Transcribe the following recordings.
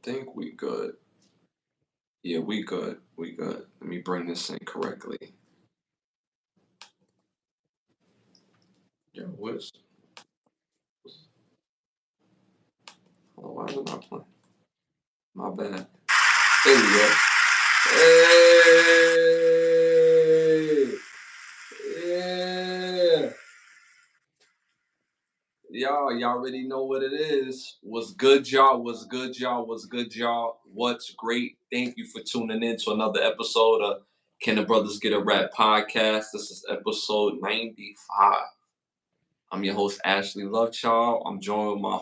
think we good. Yeah, we good. We good. Let me bring this in correctly. Yo, why is it not playing? My bad. There we go. Hey! Yeah! Y'all already know what it is. What's good, y'all? What's good, y'all? What's good, y'all? What's great? Thank you for tuning in to another episode of Can the Brothers Get a Rap podcast. This is episode 95. I'm your host, Ashley Lovechild. I'm joined with my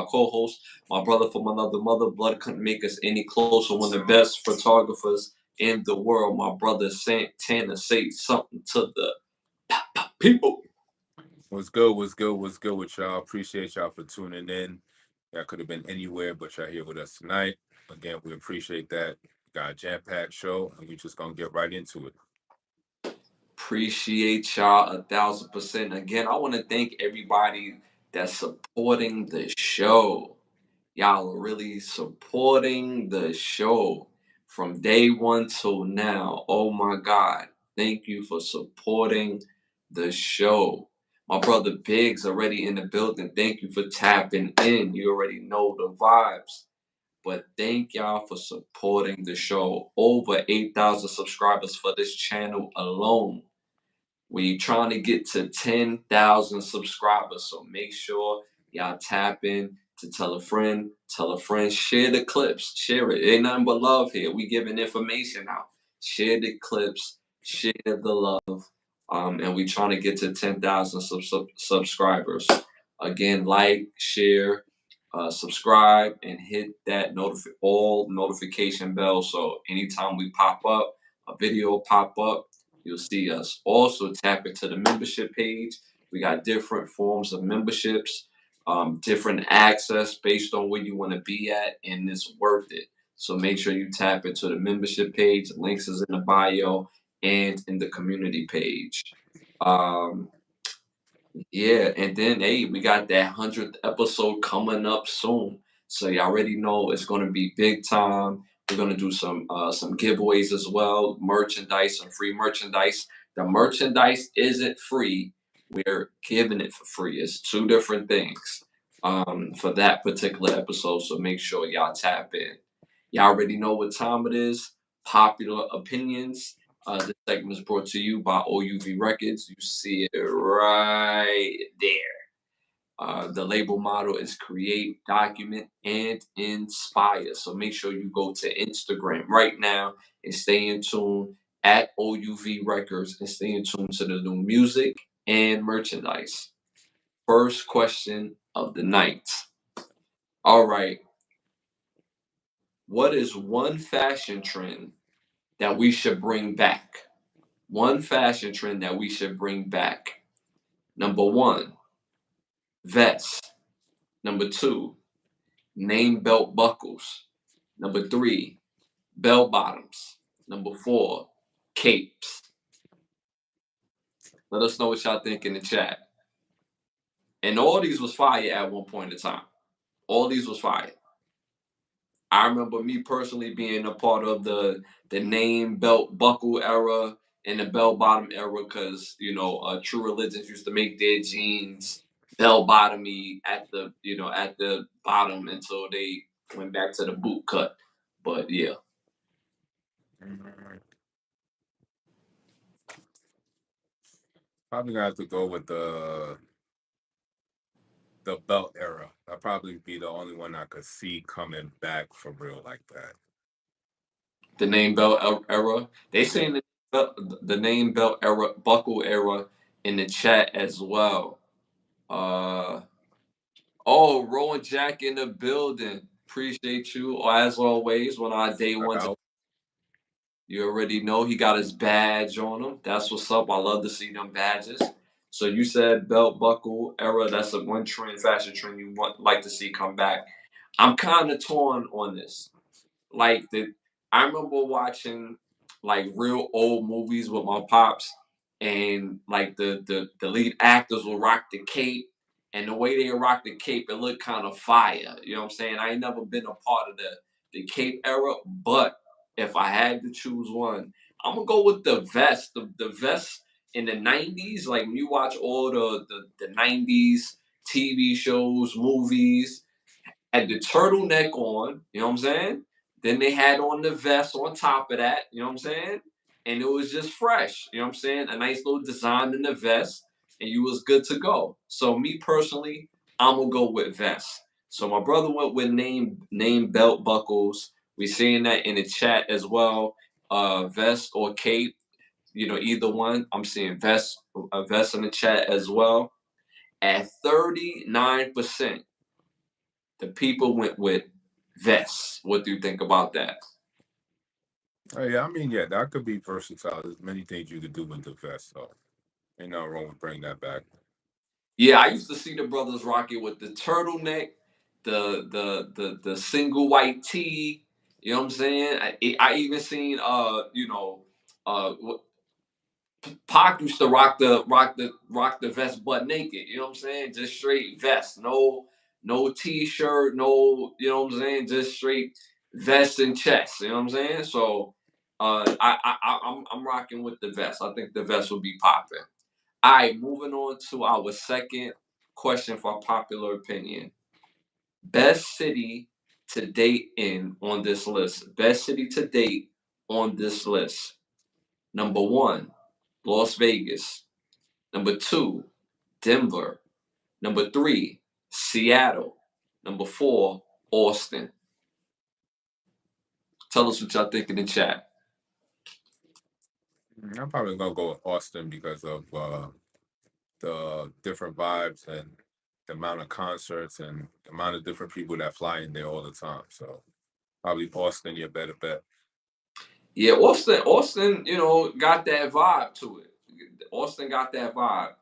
co-host, my brother from another mother. Blood couldn't make us any closer. One of the best photographers in the world, my brother Santana. Say something to the people. What's good? What's good? What's good with y'all? Appreciate y'all for tuning in. Y'all could have been anywhere, but y'all here with us tonight. Again, we appreciate that. Got a jam-packed show, and we just gonna get right into it. Appreciate y'all 1,000%. Again, I want to thank everybody that's supporting the show. Y'all are really supporting the show from day one till now. Oh my God. Thank you for supporting the show. My brother Biggs already in the building. Thank you for tapping in. You already know the vibes. But thank y'all for supporting the show. Over 8,000 subscribers for this channel alone. We trying to get to 10,000 subscribers. So make sure y'all tap in to tell a friend, share the clips, share it. Ain't nothing but love here. We giving information out. Share the clips, share the love. And we trying to get to 10,000 subscribers. Again, like, share, subscribe, and hit that all notification bell. So anytime we pop up, a video pop up, you'll see us. Also tap into the membership page. We got different forms of memberships, different access based on where you want to be at, and it's worth it. So make sure you tap into the membership page. Links is in the bio and in the community page. Um, yeah, and then hey, we got that 100th episode coming up soon. So you already know it's gonna be big time. We're gonna do some giveaways as well, merchandise, some free merchandise. The merchandise isn't free. We're giving it for free. It's two different things for that particular episode. So make sure y'all tap in. Y'all already know what time it is. Popular opinions. This segment is brought to you by OUV Records. You see it right there. The label motto is create, document, and inspire. So make sure you go to Instagram right now and stay in tune at OUV Records and stay in tune to the new music and merchandise. First question of the night. All right. What is one fashion trend that we should bring back? One fashion trend that we should bring back. Number one, vests. Number two, name belt buckles. Number three, bell bottoms. Number four, capes. Let us know what y'all think in the chat. And all these was fire at one point in time. All these was fire. I remember me personally being a part of the name belt buckle era and the bell bottom era because True Religions used to make their jeans bell bottomy at the bottom until they went back to the boot cut. But yeah, Probably gonna have to go with the belt era. That'll probably be the only one I could see coming back for real like that. the name belt era. They saying the name belt era buckle era in the chat as well. Uh Oh, Rowan Jack in the building. Appreciate you as always. When our day Shout one, out. you already know he got his badge on him. That's what's up. I love to see them badges. So you said belt buckle era. That's a one trend, fashion trend you want like to see come back. I'm kind of torn on this. I remember watching like real old movies with my pops, and like the lead actors will rock the cape, and the way they rock the cape, it looked kind of fire. You know what I'm saying? I ain't never been a part of the cape era. But if I had to choose one, I'm gonna go with the vest. The vest in the '90s, like when you watch all the '90s TV shows, movies, had the turtleneck on, you know what I'm saying? Then they had on the vest on top of that, you know what I'm saying? And it was just fresh, you know what I'm saying? A nice little design in the vest, and you was good to go. So me personally, I'm gonna go with vest. So my brother went with name belt buckles. We seeing that in the chat as well. Vest or cape, either one. I'm seeing vest, a vest in the chat as well. At 39%, the people went with vests. What do you think about that? Oh, yeah, I mean, yeah, that could be versatile. There's many things you could do with the vest, so ain't nothing wrong with bringing that back. Yeah, I used to see the brothers rock it with the turtleneck, the single white tee. You know what I'm saying? I even seen Pac used to rock the vest butt naked. You know what I'm saying? Just straight vest, no t-shirt, no, you know what I'm saying? Just straight vest and chest. You know what I'm saying? So I'm rocking with the vest. I think the vest will be popping. All right, moving on to our second question for popular opinion. Best city to date in on this list. Best city to date on this list. Number one, Las Vegas. Number two, Denver. Number three, Seattle. Number four, Austin. Tell us what y'all think in the chat. I'm probably gonna go with Austin because of the different vibes and the amount of concerts and the amount of different people that fly in there all the time. So probably Austin, your better bet. Yeah, Austin, got that vibe to it. Austin got that vibe.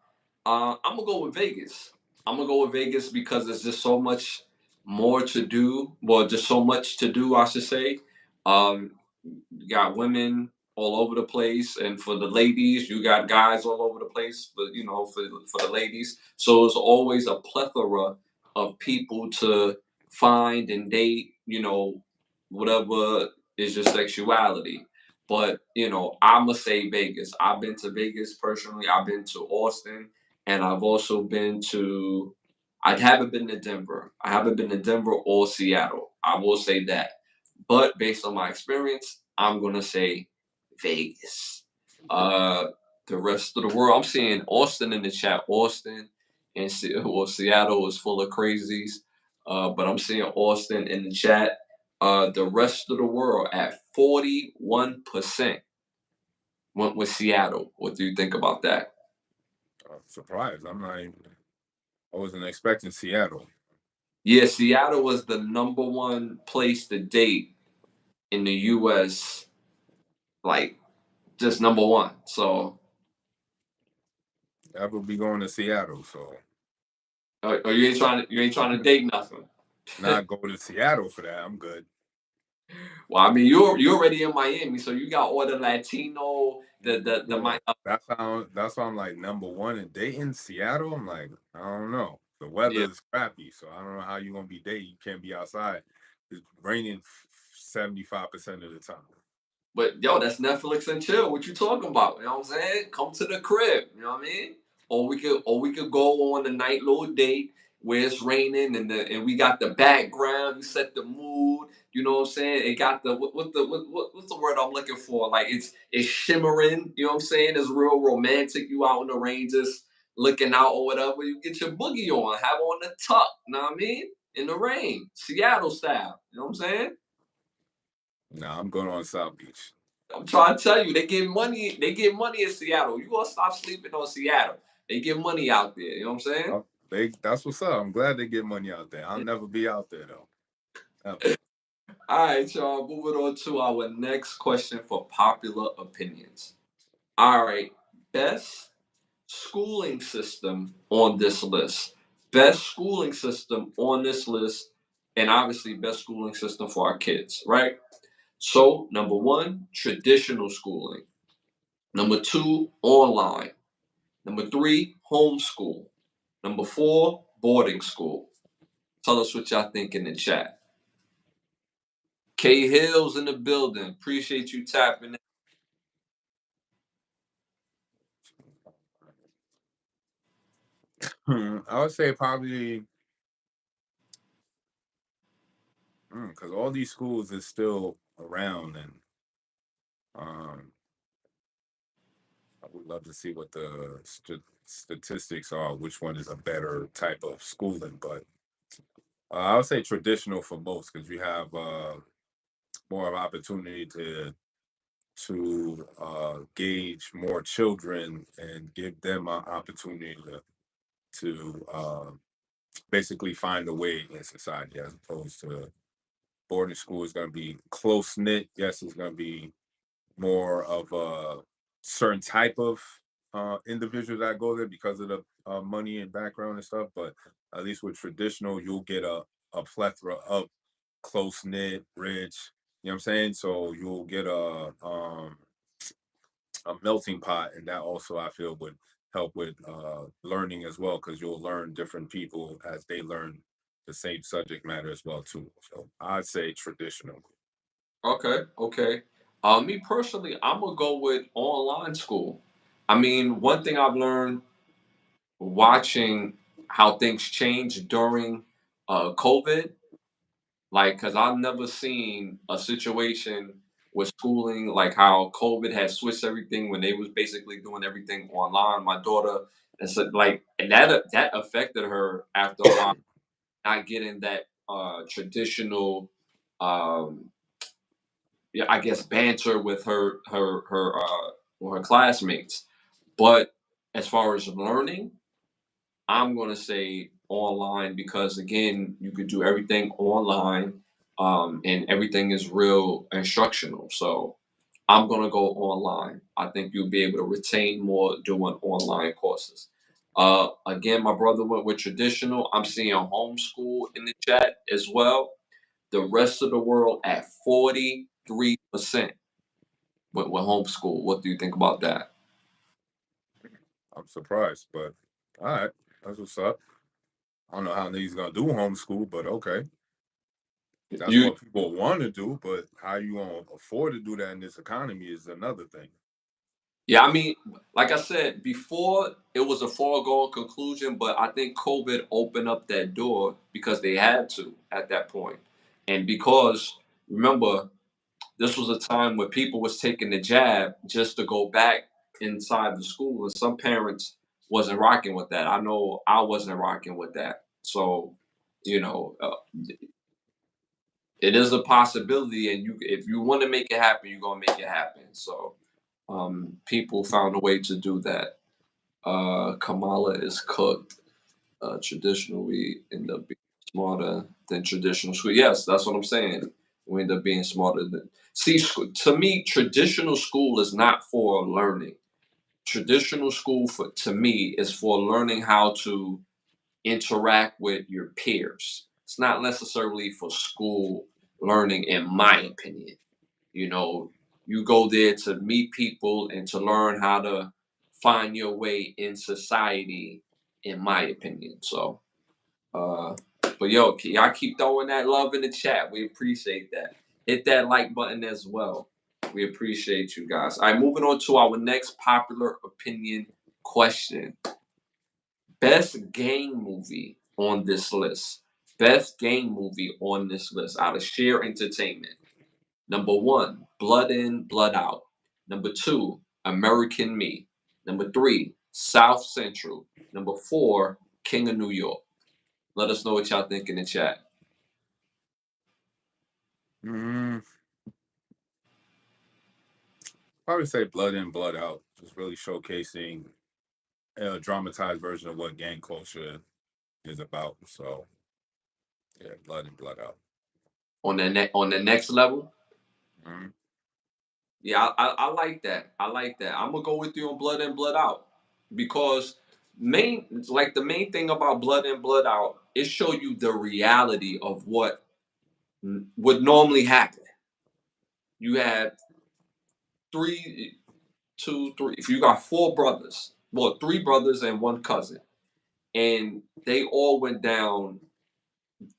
I'm gonna go with Vegas. I'm gonna go with Vegas because there's just so much more to do. Well, just so much to do, I should say. Um, you got women all over the place, and for the ladies, you got guys all over the place. But for the ladies, so it's always a plethora of people to find and date. Whatever is your sexuality. But I'ma say Vegas. I've been to Vegas personally. I've been to Austin, and I've also been to. I haven't been to Denver. I haven't been to Denver or Seattle. I will say that. But based on my experience, I'm gonna say Vegas. Uh, the rest of the world, I'm seeing Austin in the chat. Austin and Seattle is full of crazies. But I'm seeing Austin in the chat. The rest of the world at 41% went with Seattle. What do you think about that? Surprised. I'm not even. I wasn't expecting Seattle. Yeah, Seattle was the number one place to date in the U.S. Like just number one. So, I will be going to Seattle, so or you ain't trying to date nothing. not go to Seattle for that. I'm good. Well, I mean, you're already in Miami, so you got all the Latino, the Yeah, that's how I'm like number one in dating Seattle. I'm like, I don't know. The weather yeah. is crappy, so I don't know how you're gonna be dating. You can't be outside. It's raining 75% of the time. But yo, that's Netflix and chill. What you talking about? You know what I'm saying? Come to the crib. You know what I mean? Or we could go on a night little date where it's raining and we got the background. You set the mood. You know what I'm saying? It got the what's the word I'm looking for? Like it's shimmering. You know what I'm saying? It's real romantic. You out in the rain just looking out or whatever. You get your boogie on. Have on the tuck. You know what I mean? In the rain, Seattle style. You know what I'm saying? Nah, I'm going on South Beach. I'm trying to tell you, they get money. They get money in Seattle. You gonna stop sleeping on Seattle? They get money out there. You know what I'm saying? Oh, that's what's up. I'm glad they get money out there. I'll never be out there though. Ever. All right, y'all. Moving on to our next question for popular opinions. All right, best schooling system on this list. Best schooling system on this list, and obviously best schooling system for our kids, right? So, number one, traditional schooling. Number two, online. Number three, homeschool. Number four, boarding school. Tell us what y'all think in the chat. K Hills in the building. Appreciate you tapping in. I would say probably because all these schools is still around, and um, I would love to see what the statistics are, which one is a better type of schooling. But I would say traditional for most because you have more of opportunity to gauge more children and give them an opportunity to basically find a way in society as opposed to boarding school is going to be close knit. Yes, it's going to be more of a certain type of individual that go there because of the money and background and stuff. But at least with traditional, you'll get a plethora of close knit, rich. You know what I'm saying? So you'll get a melting pot, and that also I feel would help with learning as well because you'll learn different people as they learn the same subject matter as well too. So I'd say traditional. Okay, okay. Me personally, I'm gonna go with online school. I mean, one thing I've learned watching how things change during COVID, like, cause I've never seen a situation with schooling like how COVID had switched everything when they was basically doing everything online. My daughter, and so like, and that affected her after a while, not getting that traditional, um, yeah, I guess banter with her classmates. But as far as learning, I'm going to say online because again, you could do everything online, and everything is real instructional. So I'm going to go online. I think you'll be able to retain more doing online courses. Again, my brother went with traditional. I'm seeing homeschool in the chat as well. The rest of the world at 43% with homeschool. What do you think about that? I'm surprised, but all right, that's what's up. I don't know how he's gonna do homeschool, but okay, that's You what people want to do. But how you gonna afford to do that in this economy is another thing. Yeah, I mean, like I said before, it was a foregone conclusion, but I think COVID opened up that door because they had to at that point. And because remember, this was a time where people was taking the jab just to go back inside the school, and some parents wasn't rocking with that. I know I wasn't rocking with that. So, you know, it is a possibility, and you if you want to make it happen, you're gonna make it happen. So, people found a way to do that. Kamala is cooked. Traditional, we end up being smarter than traditional school. Yes, that's what I'm saying. We end up being smarter than. See, to me, traditional school is not for learning. Traditional school, for to me, is for learning how to interact with your peers. It's not necessarily for school learning, in my opinion. You know, you go there to meet people and to learn how to find your way in society, in my opinion. So, uh, but yo, y'all keep throwing that love in the chat. We appreciate that. Hit that like button as well. We appreciate you guys. All right, moving on to our next popular opinion question. Best game movie on this list. Best game movie on this list out of sheer entertainment. Number one, Blood In, Blood Out. Number two, American Me. Number three, South Central. Number four, King of New York. Let us know what y'all think in the chat. Mm, probably say blood in, blood out. Just really showcasing a dramatized version of what gang culture is about. So yeah, blood in, blood out. On the next level, Mm, yeah, I like that. I like that. I'm gonna go with you on Blood In, Blood Out because the main thing about Blood In, Blood Out is show you the reality of what would normally happen. You had three, two, three. If you got four brothers, well, three brothers and one cousin, and they all went down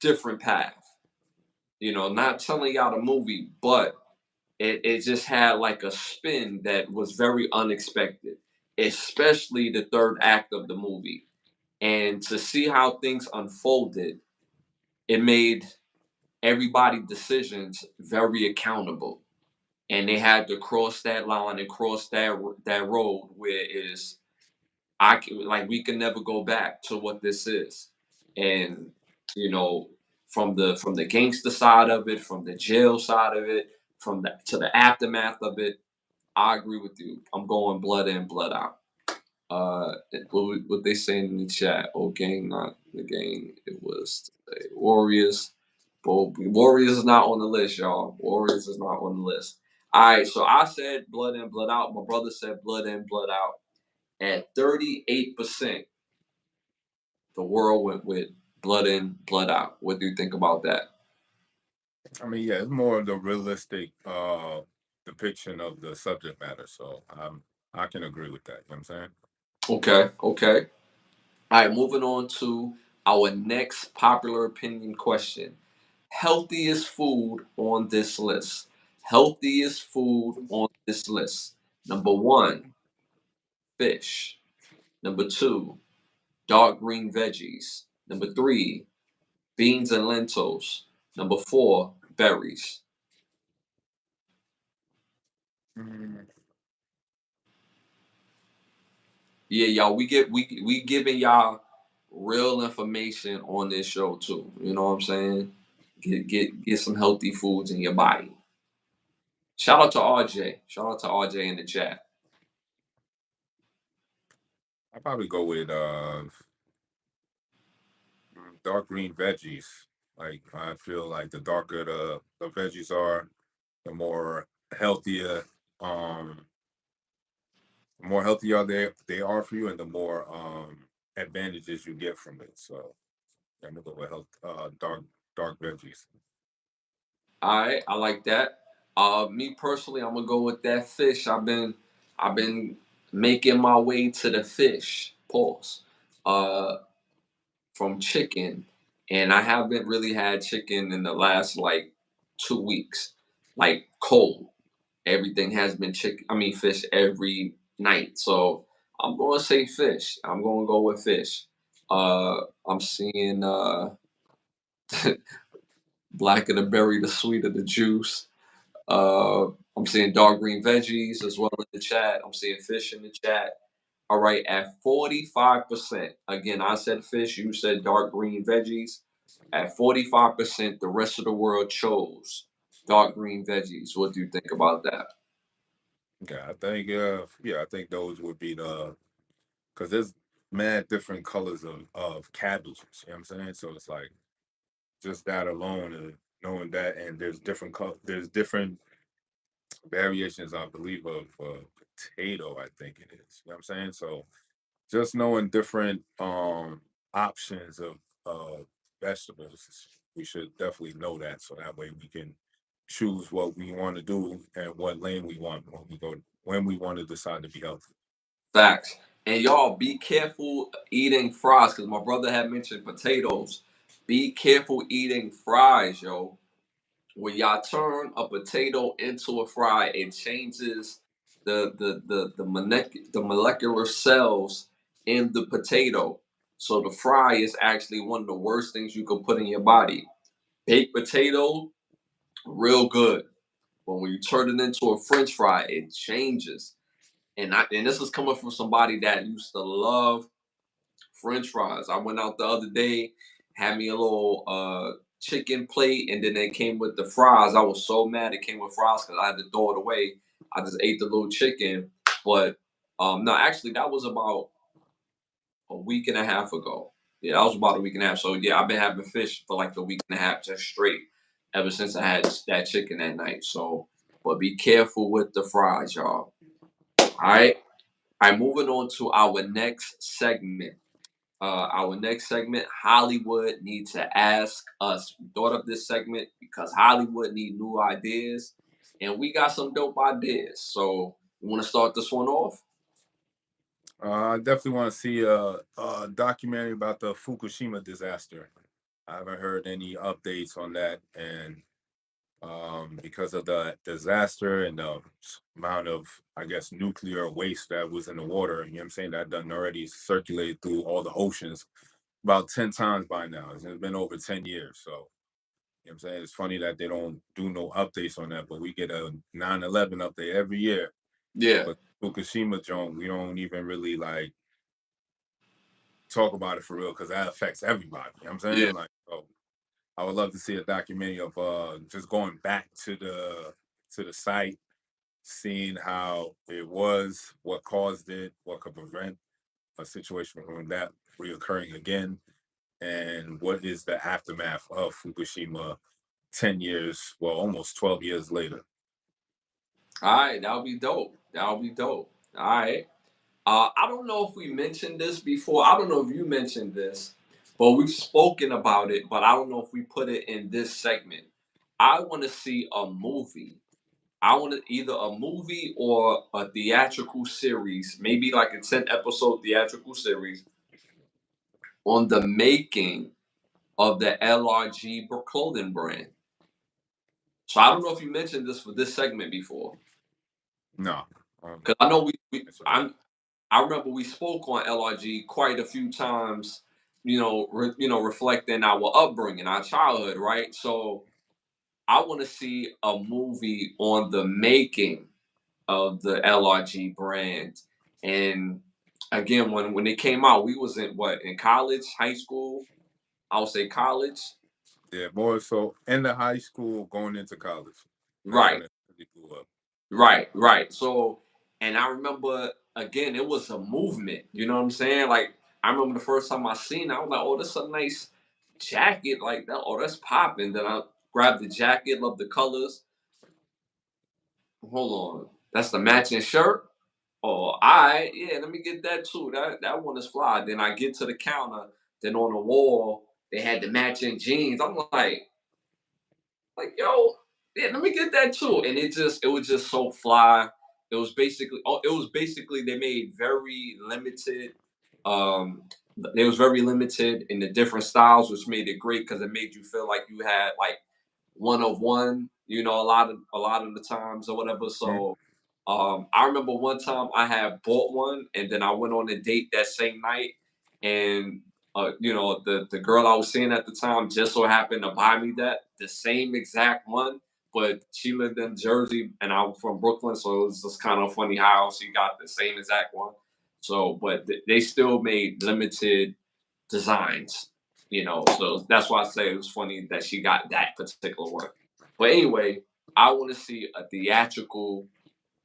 different paths. Not telling y'all the movie, but it just had like a spin that was very unexpected, especially the third act of the movie. And to see how things unfolded, it made everybody's decisions very accountable. And they had to cross that line and cross that road where it is like we can never go back to what this is. And you know, from the gangster side of it, from the jail side of it, from the to the aftermath of it, I agree with you. I'm going blood in, blood out. What they saying in the chat? Oh, gang, not the gang. It was the Warriors. But Warriors is not on the list, y'all. Warriors is not on the list. All right, so I said blood in, blood out. My brother said blood in, blood out. At 38%, the world went with blood in, blood out. What do you think about that? I mean, yeah, it's more of the realistic depiction of the subject matter. So I can agree with that. You know what I'm saying? Okay, okay. All right, moving on to our next popular opinion question. Healthiest food on this list. Healthiest food on this list. Number one, fish. Number two, dark green veggies. Number three, beans and lentils. Number four, berries. Mm, Yeah, y'all, we giving y'all real information on this show too. You know what I'm saying? Get some healthy foods in your body. Shout out to RJ. Shout out to RJ in the chat. I'll probably go with dark green veggies. Like I feel like the darker the veggies are, the more healthier um the more healthier they are for you, and the more advantages you get from it. So I'm gonna go with health dark veggies. All right, I like that. Me personally, I'm gonna go with that fish. I've been making my way to the fish. Pause. Uh, from chicken, and I haven't really had chicken in the last like 2 weeks. Like cold, everything has been chicken. I mean fish every night. So I'm gonna say fish. I'm gonna go with fish. I'm seeing blacker the berry, the sweeter the juice. Uh, I'm seeing dark green veggies as well in the chat. I'm seeing fish in the chat. All right, at 45%. Again, I said fish, you said dark green veggies. At 45%, the rest of the world chose dark green veggies. What do you think about that? Yeah, I think those would be the because there's mad different colors of cabbages. You know what I'm saying? So it's like just that alone and knowing that, and there's different variations, I believe, of potato. I think it is. You know what I'm saying? So just knowing different options of vegetables, we should definitely know that, so that way we can choose what we want to do and what lane we want when we want to decide to be healthy. Facts. And y'all be careful eating fries because my brother had mentioned potatoes. Be careful eating fries, yo. When y'all turn a potato into a fry, it changes the molecular cells in the potato. So the fry is actually one of the worst things you can put in your body. Baked potato, real good. But when you turn it into a French fry, it changes. And this is coming from somebody that used to love French fries. I went out the other day, had me a little chicken plate, and then it came with the fries. I was so mad it came with fries because I had to throw it away. I just ate the little chicken, but no, actually that was about a week and a half ago. Yeah, that was about a week and a half. So yeah, I've been having fish for like the week and a half just straight ever since I had that chicken that night. So, but be careful with the fries, y'all. All right. All right, moving on to our next segment. Our next segment, Hollywood need to ask us. We thought of this segment because Hollywood need new ideas, and we got some dope ideas. So, you want to start this one off? I definitely want to see a documentary about the Fukushima disaster. I haven't heard any updates on that, and because of the disaster and the amount of, I guess, nuclear waste that was in the water, you know what I'm saying, that done already circulated through all the oceans about 10 times by now. It's been over 10 years. So, you know what I'm saying? It's funny that they don't do no updates on that, but we get a 9/11 update every year. Yeah, But Fukushima joint, we don't even really like talk about it for real because that affects everybody. You know what I'm yeah. saying? Like, so I would love to see a documentary of just going back to the site, seeing how it was, what caused it, what could prevent a situation from that reoccurring again, and what is the aftermath of Fukushima 10 years, well, almost 12 years later. All right, that'll be dope. That'll be dope. All right. I don't know if we mentioned this before. I don't know if you mentioned this, but we've spoken about it. But I don't know if we put it in this segment. I want to see a movie. I want to either a movie or a theatrical series, maybe like a 10-episode theatrical series on the making of the LRG clothing brand. So I don't know if you mentioned this for this segment before, No, because I know we it's not. I remember we spoke on LRG quite a few times. Reflecting our upbringing, our childhood, right? So I want to see a movie on the making of the LRG brand. And again, when it came out, we was in college, high school. I would say college. Yeah, more so in the high school going into college. That's when Right, it really blew up. right. So, and I remember again, it was a movement. You know what I'm saying? Like I remember the first time I seen it, I was like, "Oh, this is a nice jacket like that. Oh, that's popping." Then I grabbed the jacket, love the colors. Hold on, that's the matching shirt. Oh, I yeah, let me get that too. That one is fly. Then I get to the counter. Then on the wall they had the matching jeans. I'm like yo, yeah, let me get that too. And it was just so fly. It was basically they made very limited. Um, it was very limited in the different styles, which made it great because it made you feel like you had like one of one. A lot of the times or whatever. Mhm. So I remember one time I had bought one, and then I went on a date that same night, and the girl I was seeing at the time just so happened to buy me the same exact one, but she lived in Jersey and I was from Brooklyn, so it was just kind of funny how she got the same exact one. So, but they still made limited designs, so that's why I say it was funny that she got that particular one. But anyway, I want to see a theatrical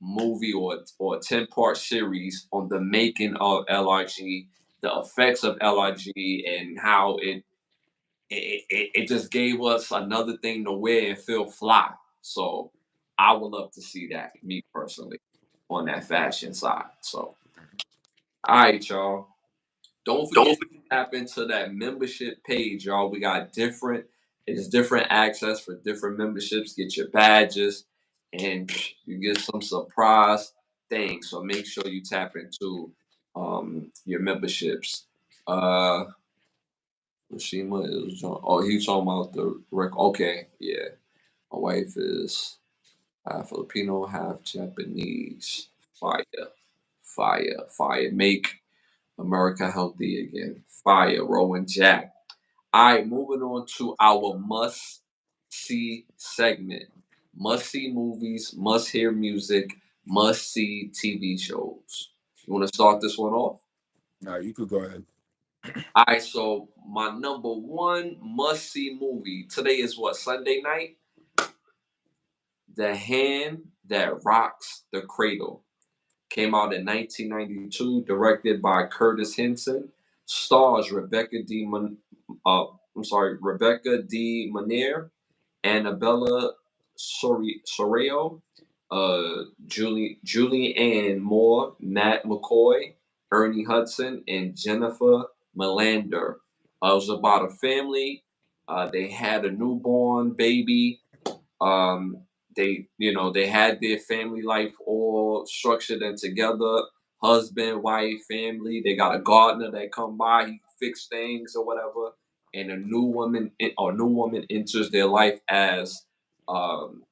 movie or a 10-part series on the making of LRG, the effects of LRG, and how it just gave us another thing to wear and feel fly. So I would love to see that, me personally, on that fashion side. So, all right, y'all. Don't forget Don't. to tap into that membership page, y'all. It's different access for different memberships. Get your badges, and you get some surprise things. So make sure you tap into your memberships. Uh, Shima is oh, he's talking about the record. Okay, yeah. My wife is half Filipino, half Japanese. Fire, fire. Make America healthy again. Fire, Rowan Jack. All right, moving on to our must see segment. Must see movies, must hear music, must see TV shows. You want to start this one off? Now you could go ahead. All right, so my number one must see movie today is what, Sunday night? The Hand That Rocks the Cradle. Came out in 1992, directed by Curtis Henson. Stars Rebecca D. Manier, Annabella Sorreo, Julie Moore, Matt McCoy, Ernie Hudson, and Jennifer Melander. It was about a family. They had a newborn baby. um, they had their family life all structured and together. Husband, wife, family. They got a gardener that come by, he fix things or whatever. and a new woman or new woman enters their life um,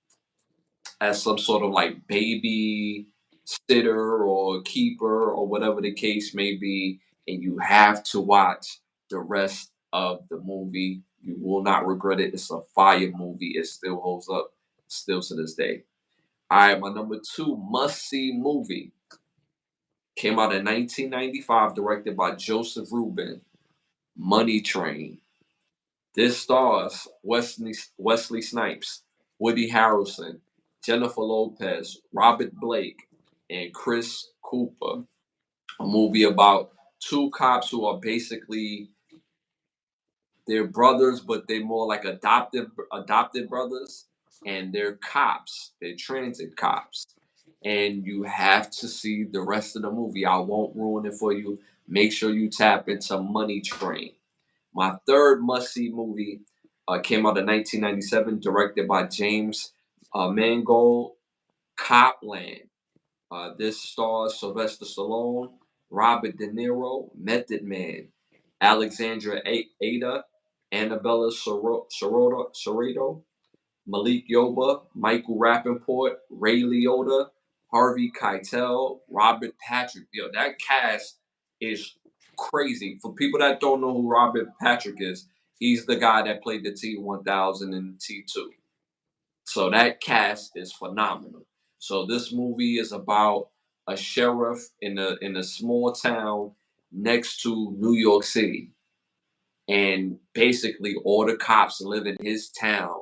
as some sort of like baby sitter or keeper or whatever the case may be, and you have to watch the rest of the movie. You will not regret it. It's a fire movie. It still holds up, still to this day. All right, my number two must see movie came out in 1995, directed by Joseph Rubin. Money Train. This stars Wesley Snipes, Woody Harrelson, Jennifer Lopez, Robert Blake, and Chris Cooper. A movie about two cops who are basically they're brothers, but they're more like adopted brothers, and they're cops. They're transit cops, and you have to see the rest of the movie. I won't ruin it for you. Make sure you tap into Money Train. My third must-see movie came out in 1997, directed by James Mangold. Copland. This stars Sylvester Stallone, Robert De Niro, Method Man, Alexandra Ada, Annabella Serrato, Malik Yoba, Michael Rappaport, Ray Liotta, Harvey Keitel, Robert Patrick. Yo, that cast is crazy. For people that don't know who Robert Patrick is, he's the guy that played the T-1000 and T2. So that cast is phenomenal. So this movie is about a sheriff in a small town next to New York City, and basically all the cops live in his town,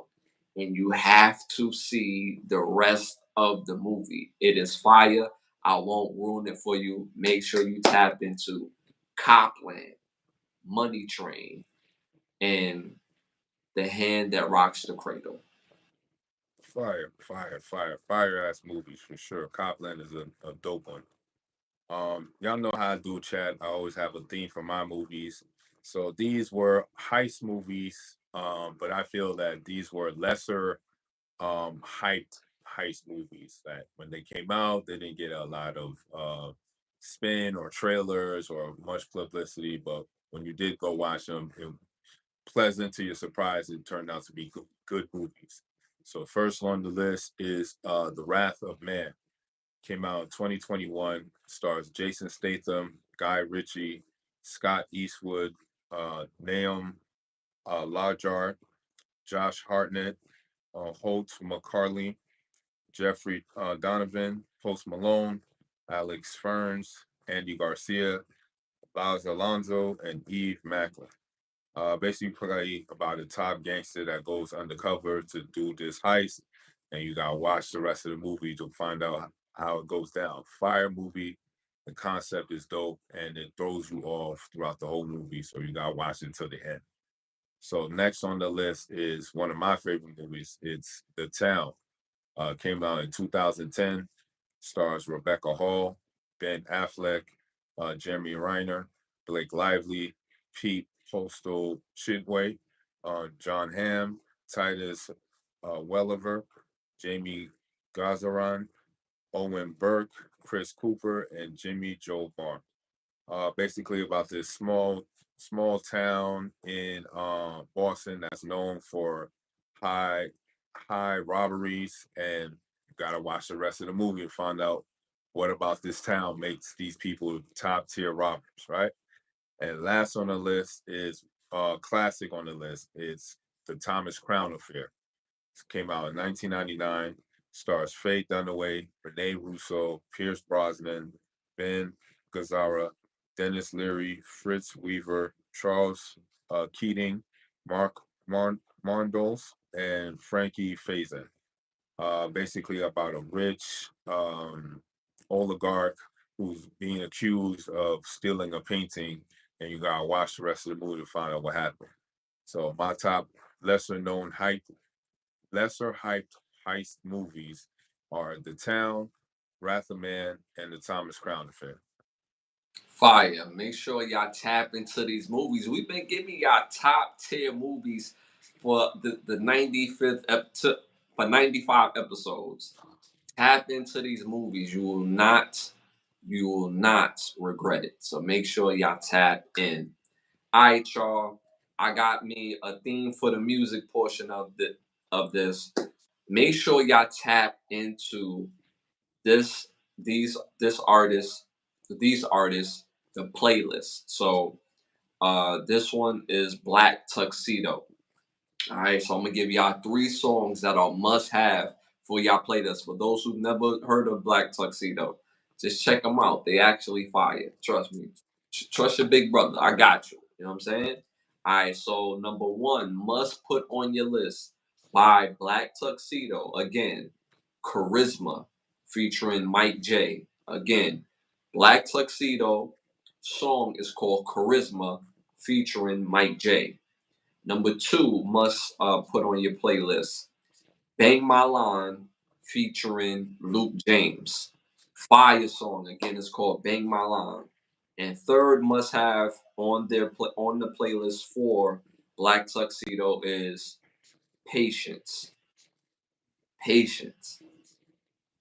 and you have to see the rest of the movie. It is fire. I won't ruin it for you. Make sure you tap into Copland, Money Train, and The Hand That Rocks the Cradle. Fire, fire, fire, fire ass movies for sure. Copland is a dope one. Y'all know how I do chat. I always have a theme for my movies. So these were heist movies, but I feel that these were lesser hyped heist movies that when they came out, they didn't get a lot of spin or trailers or much publicity. But when you did go watch them, it pleasant to your surprise, it turned out to be good movies. So first on the list is The Wrath of Man. Came out in 2021. Stars Jason Statham, Guy Ritchie, Scott Eastwood, Naum Lajar, Josh Hartnett, Holt McCarley, Jeffrey Donovan, Post Malone, Alex Ferns, Andy Garcia, Baz Alonso, and Eve Macklin. Basically, play about a top gangster that goes undercover to do this heist, and you gotta watch the rest of the movie to find out how it goes down. Fire movie, the concept is dope, and it throws you off throughout the whole movie, so you gotta watch it until the end. So next on the list is one of my favorite movies. It's The Town. Came out in 2010. Stars Rebecca Hall, Ben Affleck, Jeremy Renner, Blake Lively, Pete Postal Chidway, John Hamm, Titus Welliver, Jamie Gazaran, Owen Burke, Chris Cooper, and Jimmy Joe Barr. Basically about this small town in Boston that's known for high high robberies, and you gotta watch the rest of the movie to find out what about this town makes these people top tier robbers, right? And last on the list is classic on the list. It's the Thomas Crown Affair. Came out in 1999. Stars Faye Dunaway, Renee Russo, Pierce Brosnan, Ben Gazzara, Dennis Leary, Fritz Weaver, Charles Keating, Mark Marndols, and Frankie Faison. Basically about a rich oligarch who's being accused of stealing a painting, and you gotta watch the rest of the movie to find out what happened. So my top lesser known lesser hyped heist movies are The Town, Wrath of Man, and The Thomas Crown Affair. Fire. Make sure y'all tap into these movies. We've been giving y'all top tier movies for the 95th for 95 episodes. Tap into these movies. You will not regret it. So make sure y'all tap in. All right, y'all. I got me a theme for the music portion of this. Make sure y'all tap into this this artist, these artists, the playlist. So this one is Black Tuxedo. All right, so I'm gonna give y'all 3 songs that are must have for y'all playlist. For those who've never heard of Black Tuxedo, just check them out. They actually fire. Trust me. Trust your big brother. I got you. You know what I'm saying? All right, so number 1, must put on your list by Black Tuxedo. Again, Charisma featuring Mike J. Again, Black Tuxedo song is called Charisma featuring Mike J. Number 2, must put on your playlist Bang My Line featuring Luke James. Fire song. Again, it's called Bang My Line. And third must have on on the playlist for Black Tuxedo is Patience. Patience.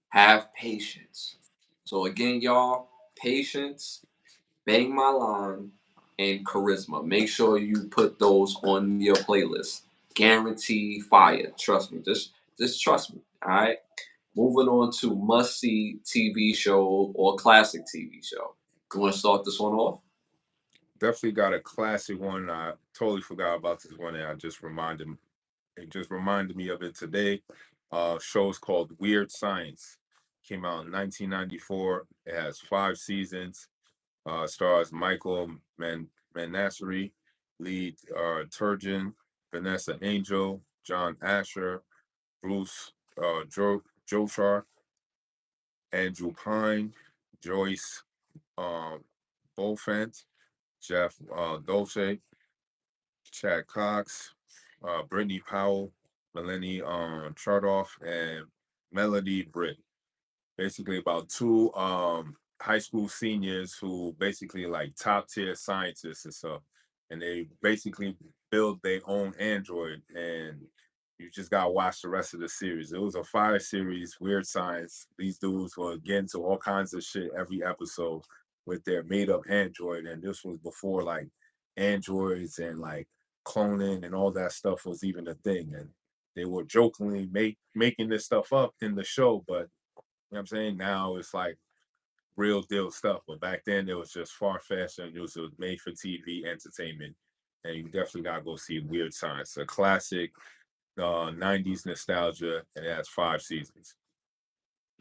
Have patience. So again, y'all, patience, Bang My Line, and Charisma. Make sure you put those on your playlist. Guarantee fire. Trust me. Just trust me. All right. Moving on to must see TV show or classic TV show. You want to start this one off? Definitely got a classic one. I totally forgot about this one, and I just reminded it just reminded me of it today. Show's called Weird Science. Came out in 1994. It has 5 seasons. Stars Michael Manasseri, lead Turgeon, Vanessa Angel, John Asher, Bruce Joshar, Andrew Pine, Joyce um, Beaufort, Jeff Dolce, Chad Cox, Brittany Powell, Melanie Chardoff, and Melody Britt. Basically about 2 high school seniors who basically like top tier scientists and stuff, and they basically build their own android, and you just gotta watch the rest of the series. It was a fire series, Weird Science. These dudes were getting to all kinds of shit every episode with their made up android, and this was before like androids and like cloning and all that stuff was even a thing, and they were jokingly making this stuff up in the show, but you know what I'm saying? Now it's like real deal stuff. But back then it was just far fetched and it was made for TV entertainment. And you definitely gotta go see Weird Science. A classic 90s nostalgia, and it has 5 seasons.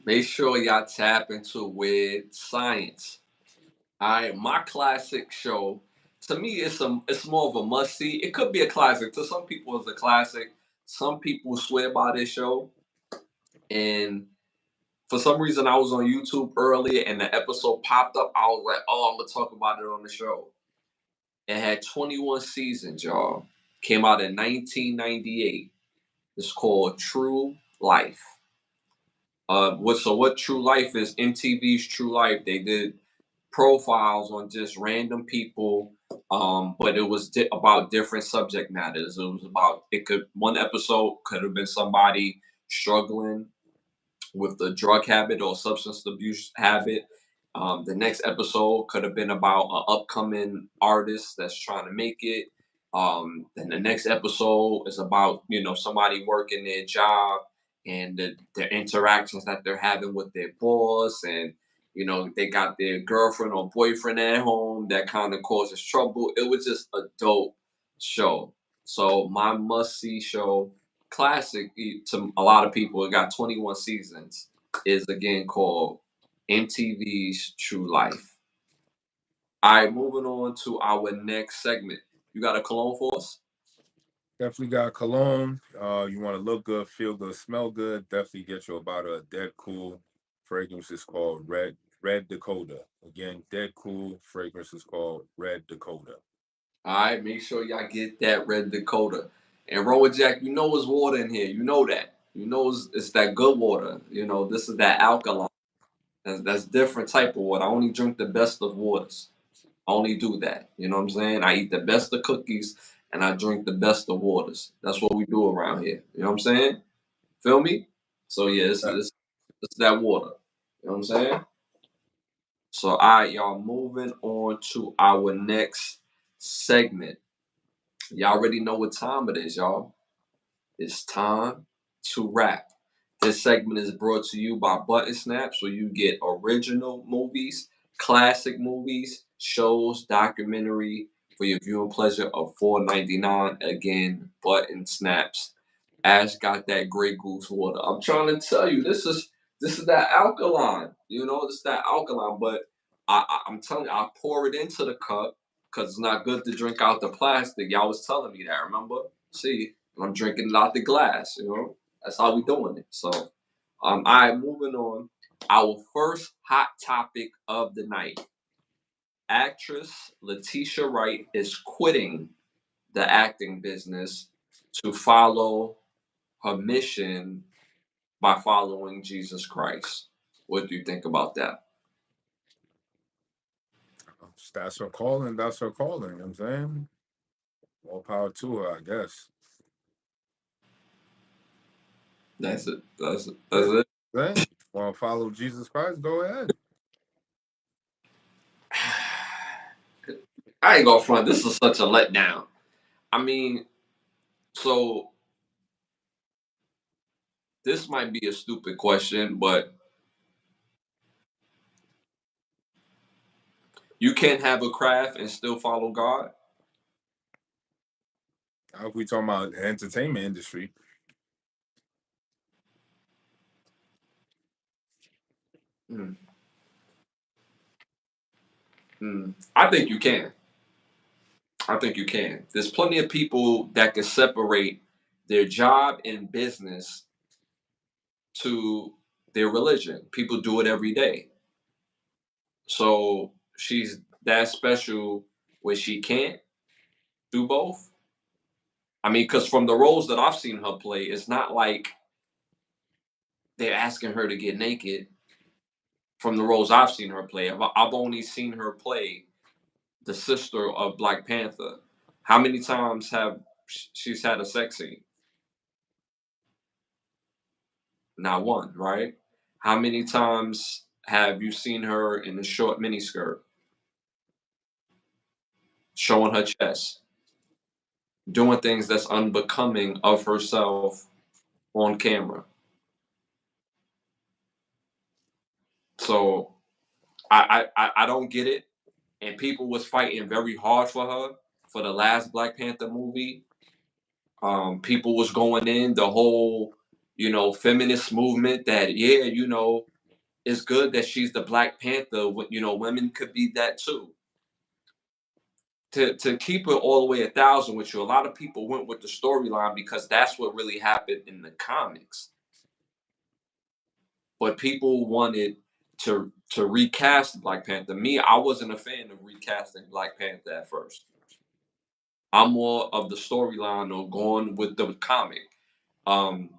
Make sure y'all tap into Weird Science. All right, my classic show. To me, it's more of a must see. It could be a classic. To some people, it's a classic. Some people swear by this show, and for some reason, I was on YouTube earlier, and the episode popped up. I was like, "Oh, I'm gonna talk about it on the show." It had 21 seasons, y'all. Came out in 1998. It's called True Life. What True Life is? MTV's True Life. They did profiles on just random people, but it was about different subject matters. It was about it could one episode could have been somebody struggling with the drug habit or substance abuse habit. The next episode could have been about an upcoming artist that's trying to make it. Then the next episode is about somebody working their job and their interactions that they're having with their boss, and they got their girlfriend or boyfriend at home that kind of causes trouble. It was just a dope show. So my must see show classic to a lot of people. It got 21 seasons. Is again called MTV's True Life. All right, moving on to our next segment. You got a cologne for us? Definitely got cologne. You want to look good, feel good, smell good. Definitely get you a bottle of Dead Cool fragrance. Is called Red Dakota. Again, Dead Cool fragrance is called Red Dakota. All right, make sure y'all get that Red Dakota. And Rowan Jack, you know it's water in here. You know that. You know it's that good water. This is that alkaline. That's different type of water. I only drink the best of waters. I only do that. You know what I'm saying? I eat the best of cookies and I drink the best of waters. That's what we do around here. You know what I'm saying? Feel me? So yeah, it's that water. You know what I'm saying? So all right, y'all, moving on to our next segment. Y'all already know what time it is, y'all. It's time to rap. This segment is brought to you by Button Snaps, where you get original movies, classic movies, shows, documentary for your viewing pleasure of $4.99. Again, Button Snaps. Ash got that Grey Goose water. I'm trying to tell you, this is that alkaline. You know, it's that alkaline. But I'm telling you, I pour it into the cup because it's not good to drink out the plastic. Y'all was telling me that. Remember? See, I'm drinking it out the glass. You know, that's how we doing it. So, all right, moving on. Our first hot topic of the night: actress Letitia Wright is quitting the acting business to follow her mission by following Jesus Christ. What do you think about that? That's her calling. That's her calling. You know what I'm saying? More power to her, I guess. That's it. That's it. That's Yeah. it. Right? Want to follow Jesus Christ? Go ahead. I ain't gonna front. This is such a letdown. I mean, so this might be a stupid question, but you can't have a craft and still follow God. If we talking about the entertainment industry, Hmm. Hmm. I think you can. I think you can. There's plenty of people that can separate their job and business to their religion. People do it every day. So she's that special where she can't do both. I mean, because from the roles that I've seen her play, it's not like they're asking her to get naked. From the roles I've seen her play, I've only seen her play the sister of Black Panther. How many times have she's had a sex scene? Not one, right? How many times have you seen her in a short miniskirt showing her chest, doing things that's unbecoming of herself on camera? So I don't get it. And people was fighting very hard for her for the last Black Panther movie. People was going in the whole, feminist movement that yeah, it's good that she's the Black Panther. Women could be that too. To keep it all the way 1,000 with you, a lot of people went with the storyline because that's what really happened in the comics. But people wanted to recast Black Panther. Me, I wasn't a fan of recasting Black Panther at first. I'm more of the storyline or going with the comic. Um,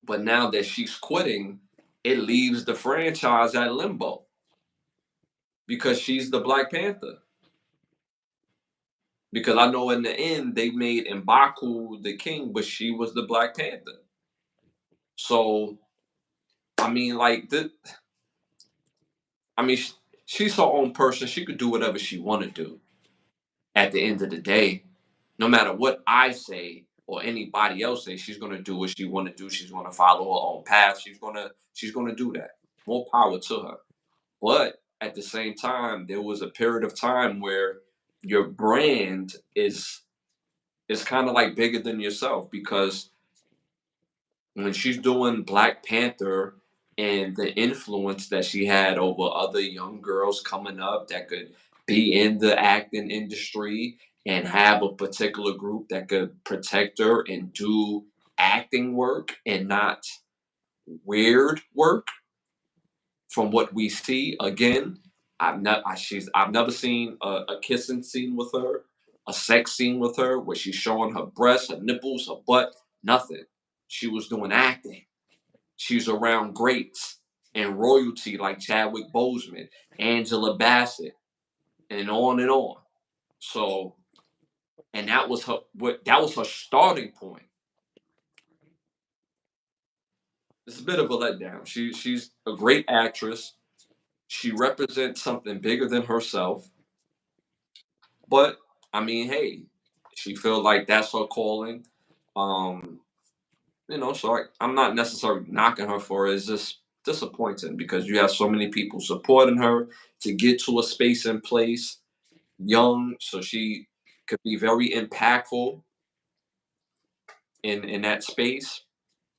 but now that she's quitting, it leaves the franchise at limbo because she's the Black Panther. Because I know in the end they made M'Baku the king, but she was the Black Panther. So I mean, like I mean, she's her own person. She could do whatever she want to do. At the end of the day, no matter what I say or anybody else say, she's gonna do what she want to do. She's gonna follow her own path. She's gonna do that. More power to her. But at the same time, there was a period of time where your brand is kind of like bigger than yourself because when she's doing Black Panther and the influence that she had over other young girls coming up that could be in the acting industry and have a particular group that could protect her and do acting work and not weird work from what we see again. I've never seen a kissing scene with her, a sex scene with her where she's showing her breasts, her nipples, her butt, nothing. She was doing acting. She's around greats and royalty like Chadwick Boseman, Angela Bassett, and on and on. So, and that was her starting point. It's a bit of a letdown. She's a great actress. She represents something bigger than herself. But I mean, hey, She feel like that's her calling. Um, so I'm not necessarily knocking her for it. It's just disappointing because you have so many people supporting her to get to a space and place young, so she could be very impactful in that space.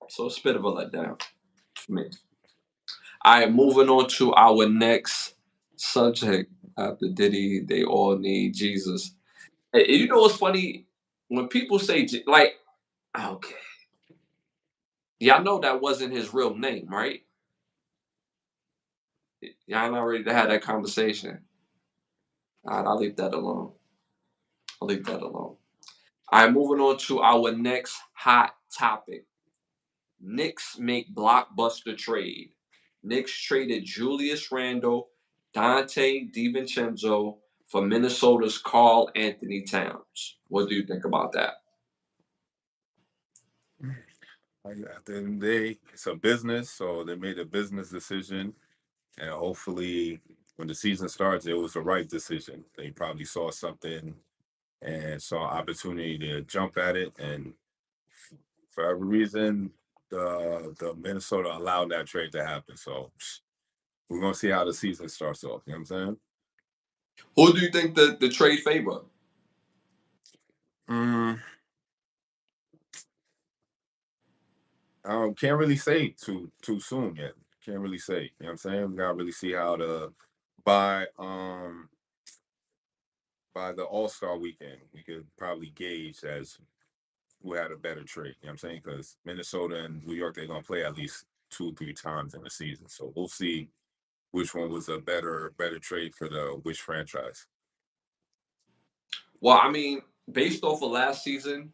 So it's a bit of a letdown for me. All right, moving on to our next subject. After Diddy, they all need Jesus. You know what's funny? When people say like, okay, y'all know that wasn't his real name, right? Y'all not ready to have that conversation. All right, I'll leave that alone. I'll leave that alone. All right, moving on to our next hot topic. Knicks make blockbuster trade. Knicks traded Julius Randle, Dante DiVincenzo for Minnesota's Carl Anthony Towns. What do you think about that? At the end of the day, it's a business, so they made a business decision, and hopefully, when the season starts, it was the right decision. They probably saw something and saw opportunity to jump at it, and for every reason, the Minnesota allowed that trade to happen. So we're gonna see how the season starts off. You know what I'm saying? Who do you think the trade favor? Mm, can't really say too soon yet. Can't really say. You know what I'm saying? We gotta really see how the by by the All-Star weekend, we could probably gauge as who had a better trade. You know what I'm saying? Because Minnesota and New York, they're gonna play at least 2 3 times in the season. So we'll see which one was a better trade for the which franchise. Well, I mean, based off of last season,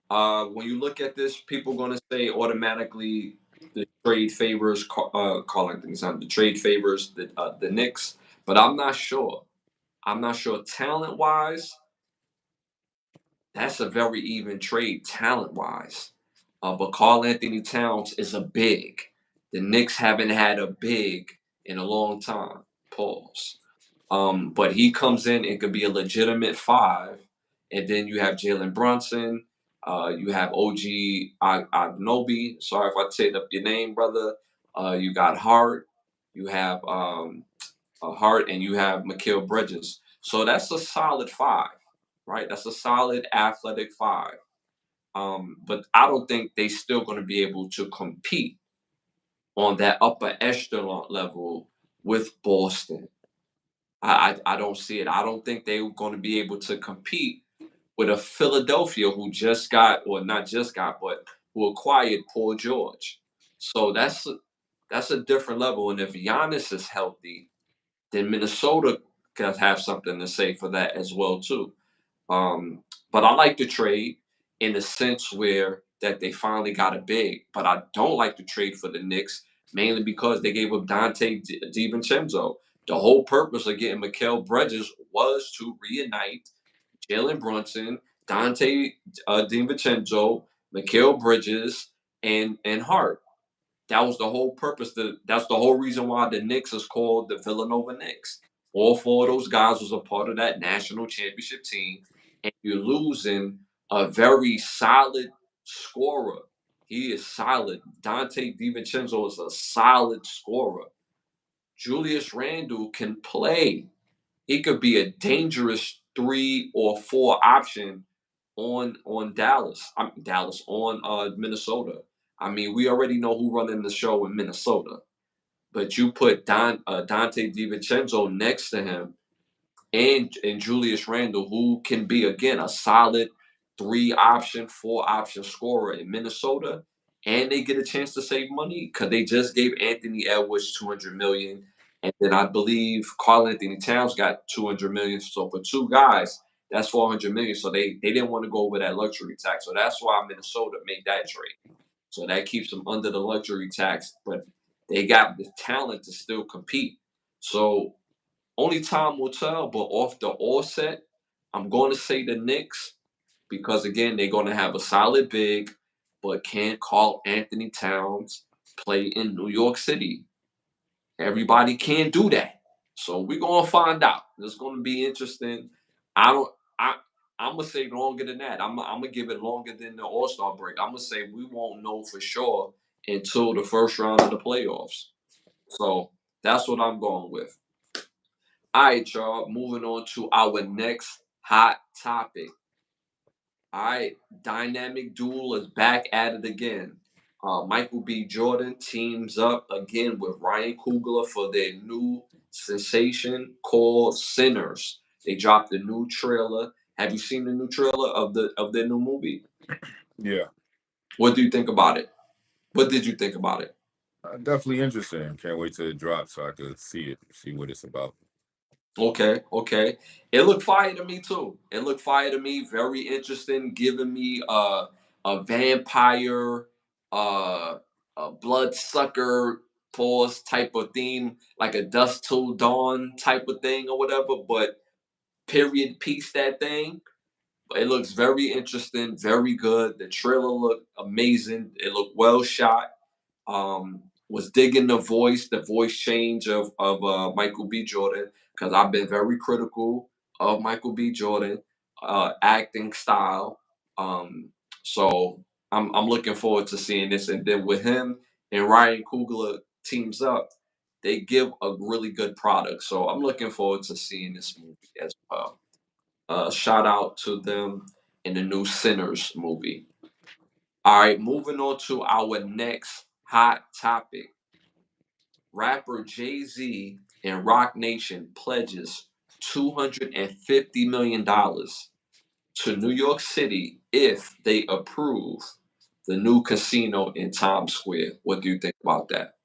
when you look at this, people going to say automatically the trade favors calling things out. The trade favors the Knicks, but I'm not sure. I'm not sure talent wise. That's a very even trade talent wise. But Carl Anthony Towns is a big. The Knicks haven't had a big in a long time. Pause. But he comes in and could be a legitimate five. And then you have Jalen Brunson. You have OG Agnobi. Sorry if I take up your name, brother. You got Hart. You have Hart, and you have Mikal Bridges. So that's a solid five, right? That's a solid athletic five. But I don't think they still going to be able to compete on that upper echelon level with Boston. I don't see it. I don't think they're going to be able to compete with a Philadelphia who just got, or not just got, but who acquired Paul George. So that's a different level. And if Giannis is healthy, then Minnesota could have something to say for that as well too. But I like the trade in the sense where that they finally got a big, but I don't like the trade for the Knicks mainly because they gave up Dante DiVincenzo. The whole purpose of getting Mikal Bridges was to reunite Jalen Brunson, Dante DiVincenzo, Mikal Bridges, and Hart. That was the whole purpose. That's the whole reason why the Knicks is called the Villanova Knicks. All four of those guys was a part of that national championship team, and you're losing a very solid scorer. He is solid. Dante DiVincenzo is a solid scorer. Julius Randle can play. He could be a dangerous 3 or 4 option on Dallas. Dallas on Minnesota. I mean, we already know who running the show in Minnesota, but you put Dante DiVincenzo next to him and Julius Randle, who can be again a solid 3 option, 4 option scorer in Minnesota, and they get a chance to save money because they just gave Anthony Edwards 200 million, and then I believe Carl Anthony Towns got 200 million. So for two guys, that's 400 million. So they didn't want to go over that luxury tax. So that's why Minnesota made that trade. So that keeps them under the luxury tax, but they got the talent to still compete. So only time will tell, but off the offset, I'm going to say the Knicks because again, they're going to have a solid big, but can Carl Anthony Towns play in New York City? Everybody can't do that. So we're going to find out. It's going to be interesting. I don't I I'm gonna say longer than that. I'm gonna give it longer than the All Star break. I'm gonna say we won't know for sure until the first round of the playoffs. So that's what I'm going with. All right, y'all. Moving on to our next hot topic. All right, Dynamic Duel is back at it again. Michael B. Jordan teams up again with Ryan Coogler for their new sensation called Sinners. They dropped a new trailer. Have you seen the new trailer of their new movie? Yeah, What do you think about it? What did you think about it? definitely interesting. Can't wait till it drops so I could see it, see what it's about. Okay, okay. It looked fire to me too. It looked fire to me. Very interesting, giving me a vampire, a bloodsucker pause type of theme, like a Dust Till Dawn type of thing or whatever. But period piece that thing. It looks very interesting, very good. The trailer looked amazing. It looked well shot. Was digging the voice change of Michael B. Jordan, because I've been very critical of Michael B. Jordan acting style. Um, so I'm looking forward to seeing this, and then with him and Ryan Coogler teams up, they give a really good product. So I'm looking forward to seeing this movie as well. Shout out to them in the new Sinners movie. All right, moving on to our next hot topic. Rapper Jay-Z and Rock Nation pledges $250 million to New York City if they approve the new casino in Times Square. What do you think about that?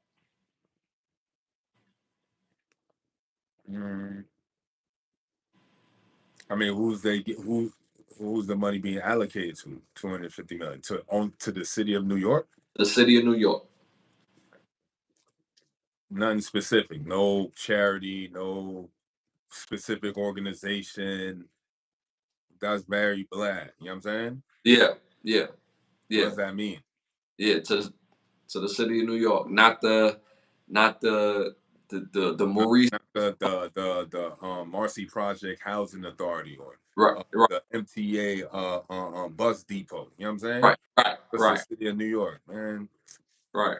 Mm, I mean, who's the money being allocated to? 250 million to the city of New York? The city of New York. Nothing specific. No charity. No specific organization. That's very bland. You know what I'm saying? Yeah, yeah, What yeah, does that mean? yeah. To the city of New York, not the Maurice. Not the Marcy Project Housing Authority or Right, right, the MTA bus depot. You know what I'm saying? right, right, That's the right, city of New York, man. right.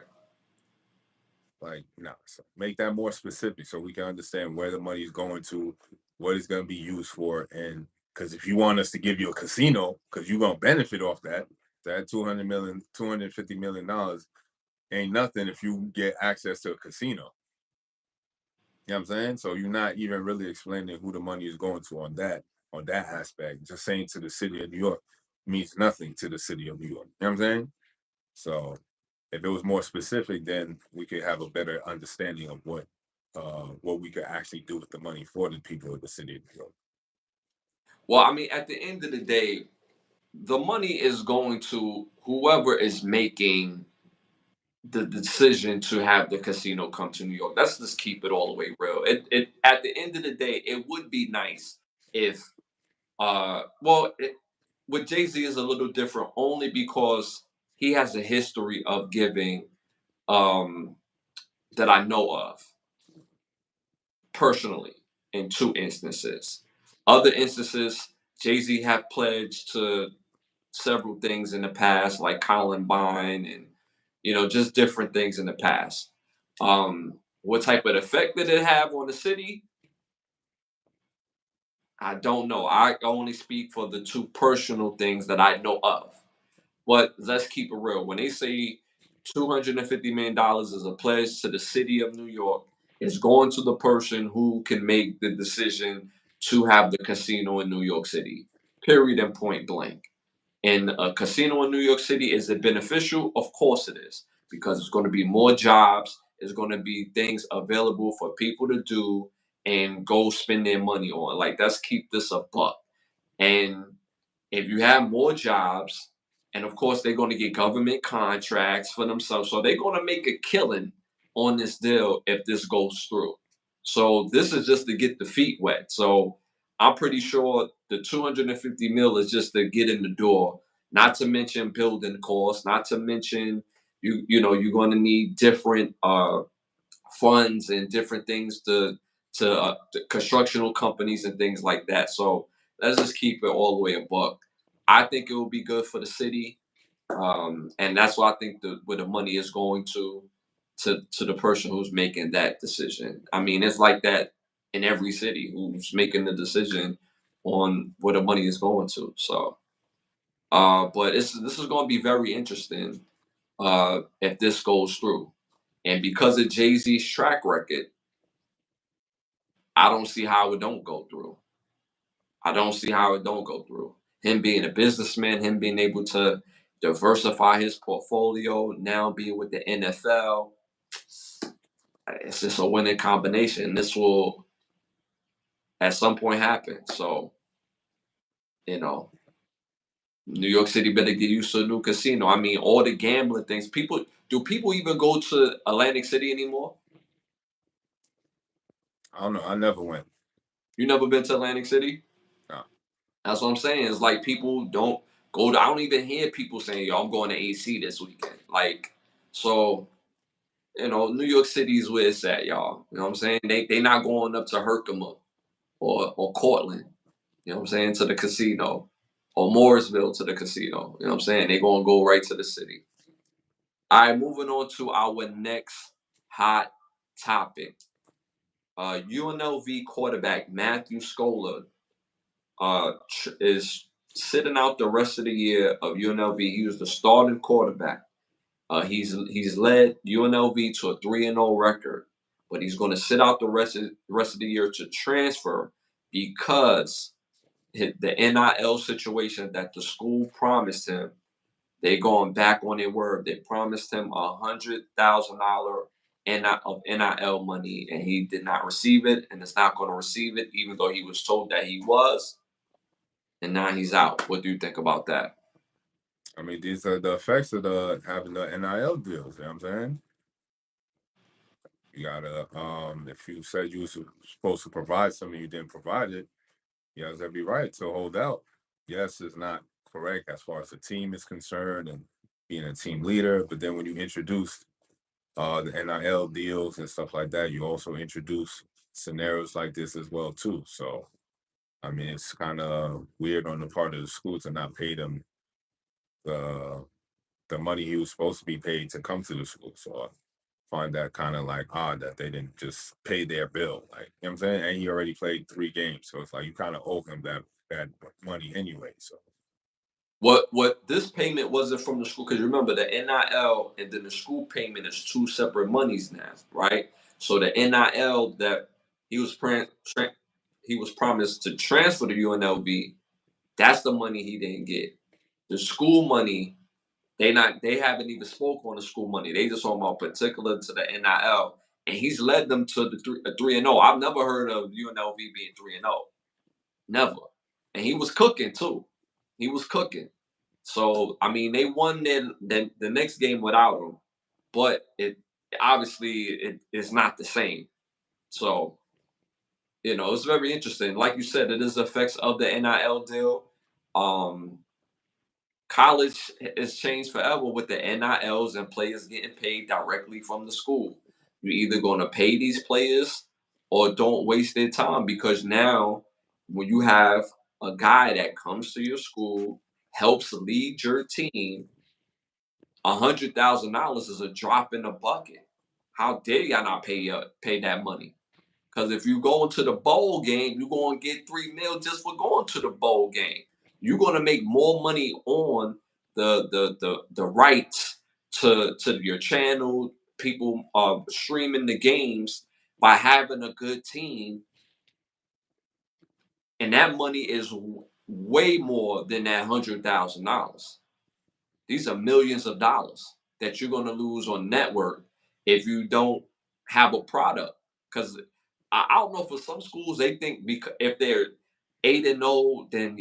Like, no, so make that more specific so we can understand where the money is going to, what it's going to be used for, and because if you want us to give you a casino, because you're going to benefit off that, that 250 million dollars ain't nothing if you get access to a casino. You know what I'm saying? So you're not even really explaining who the money is going to on that aspect. Just saying to the city of New York means nothing to the city of New York. You know what I'm saying? So if it was more specific, then we could have a better understanding of what we could actually do with the money for the people of the city of New York. Well, I mean, at the end of the day, the money is going to whoever is making the decision to have the casino come to New York. Let's just keep it all the way real. It at the end of the day, it would be nice if with Jay-Z is a little different only because he has a history of giving um that I know of personally in two instances. Other instances, Jay-Z have pledged to several things in the past, like Columbine and just different things in the past. What type of effect did it have on the city? I don't know. I only speak for the two personal things that I know of. But let's keep it real. When they say $250 million is a pledge to the city of New York, it's going to the person who can make the decision to have the casino in New York City. Period and point blank. And a casino in New York City, is it beneficial? Of course it is, because it's going to be more jobs. It's going to be things available for people to do and go spend their money on. Like, let's keep this a buck. And if you have more jobs, and of course they're going to get government contracts for themselves, so they're going to make a killing on this deal if this goes through. So this is just to get the feet wet. So I'm pretty sure the 250 mil is just to get in the door. Not to mention building costs. Not to mention you're going to need different funds and different things to constructional companies and things like that. So let's just keep it all the way a buck. I think it will be good for the city, and that's why I think where the money is going to the person who's making that decision. I mean, it's like that in every city who's making the decision on where the money is going to. So, but this is going to be very interesting if this goes through, and because of Jay Z's track record, I don't see how it don't go through. I don't see how it don't go through. Him being a businessman, him being able to diversify his portfolio, now being with the NFL, it's just a winning combination. This will at some point happen. So, you know, New York City better get used to a new casino. I mean, all the gambling things. Do people even go to Atlantic City anymore? I don't know. I never went. You never been to Atlantic City? No. That's what I'm saying. It's like people don't go to. I don't even hear people saying, "Yo, I'm going to AC this weekend." Like, so New York City is where it's at, y'all. You know what I'm saying? They not going up to Herkimer or Cortland. You know what I'm saying? To the casino or Mooresville to the casino. You know what I'm saying? They gonna go right to the city. All right, moving on to our next hot topic. UNLV quarterback Matthew Scola is sitting out the rest of the year of UNLV. He was the starting quarterback. He's led UNLV to a 3-0 record, but he's going to sit out the rest of the year to transfer because the NIL situation that the school promised him. They going back on their word. They promised him $100,000 of NIL money, and he did not receive it, and is not going to receive it, even though he was told that he was, and now he's out. What do you think about that? I mean, these are the effects of the having the NIL deals. You know what I'm saying? You gotta, if you said you was supposed to provide something, you didn't provide it. You have every right to hold out. Yes, it's not correct as far as the team is concerned and being a team leader. But then when you introduce the NIL deals and stuff like that, you also introduce scenarios like this as well too. So I mean, it's kind of weird on the part of the school to not pay them the the money he was supposed to be paid to come to the school. So I find that kind of like odd that they didn't just pay their bill. Like, you know what I'm saying? And he already played 3 games. So it's like you kind of owe him that money anyway. So What this payment wasn't from the school, because remember the NIL and then the school payment is two separate monies now, right? So the NIL that he was he was promised to transfer to UNLV, that's the money he didn't get. The school money, they haven't even spoke on the school money. They just talking about particular to the NIL, and he's led them to the 3-0. I've never heard of UNLV being 3-0, never, and he was cooking too. He was cooking. So I mean, they won the next game without him, but it obviously it is not the same. So it's very interesting. Like you said, it is effects of the NIL deal. Um, College has changed forever with the NILs and players getting paid directly from the school. You're either going to pay these players or don't waste their time, because now when you have a guy that comes to your school, helps lead your team, $100,000 is a drop in the bucket. How dare y'all not pay that money? Because if you go into the bowl game, you're going to get 3 mil just for going to the bowl game. You're going to make more money on the rights to your channel. People are streaming the games by having a good team, and that money is way more than that $100,000. These are millions of dollars that you're going to lose on network if you don't have a product. Because I don't know, for some schools they think because if they're 8-0, then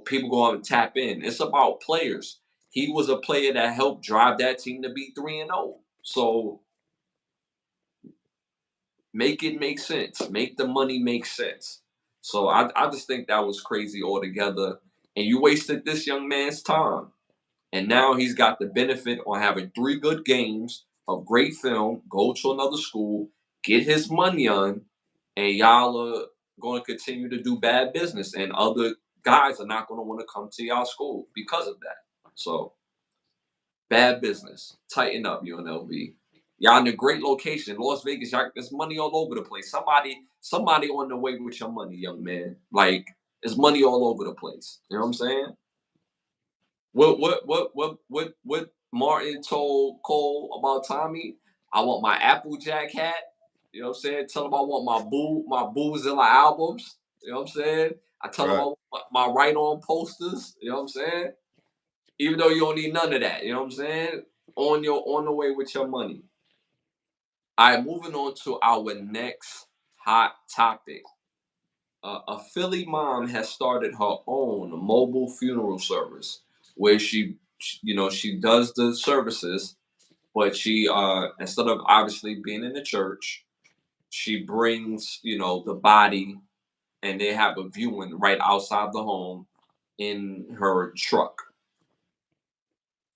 people go on and tap in. It's about players. He was a player that helped drive that team to be 3-0. So make it make sense. Make the money make sense. So I just think that was crazy altogether. And you wasted this young man's time. And now he's got the benefit on having 3 good games of great film, go to another school, get his money on, and y'all are going to continue to do bad business, and other guys are not going to want to come to y'all school because of that. So bad business. Tighten up, UNLV. Y'all in a great location, Las Vegas. Y'all, there's money all over the place. Somebody on the way with your money, young man. Like, there's money all over the place. You know what I'm saying? What Martin told Cole about Tommy? I want my Applejack hat. You know what I'm saying? Tell him I want my Boozilla albums. You know what I'm saying? I tell him I Right. want my right on posters. You know what I'm saying? Even though you don't need none of that. You know what I'm saying? On the way with your money. All right, moving on to our next hot topic. A Philly mom has started her own mobile funeral service where she does the services, but she instead of obviously being in the church, she brings the body, and they have a viewing right outside the home in her truck,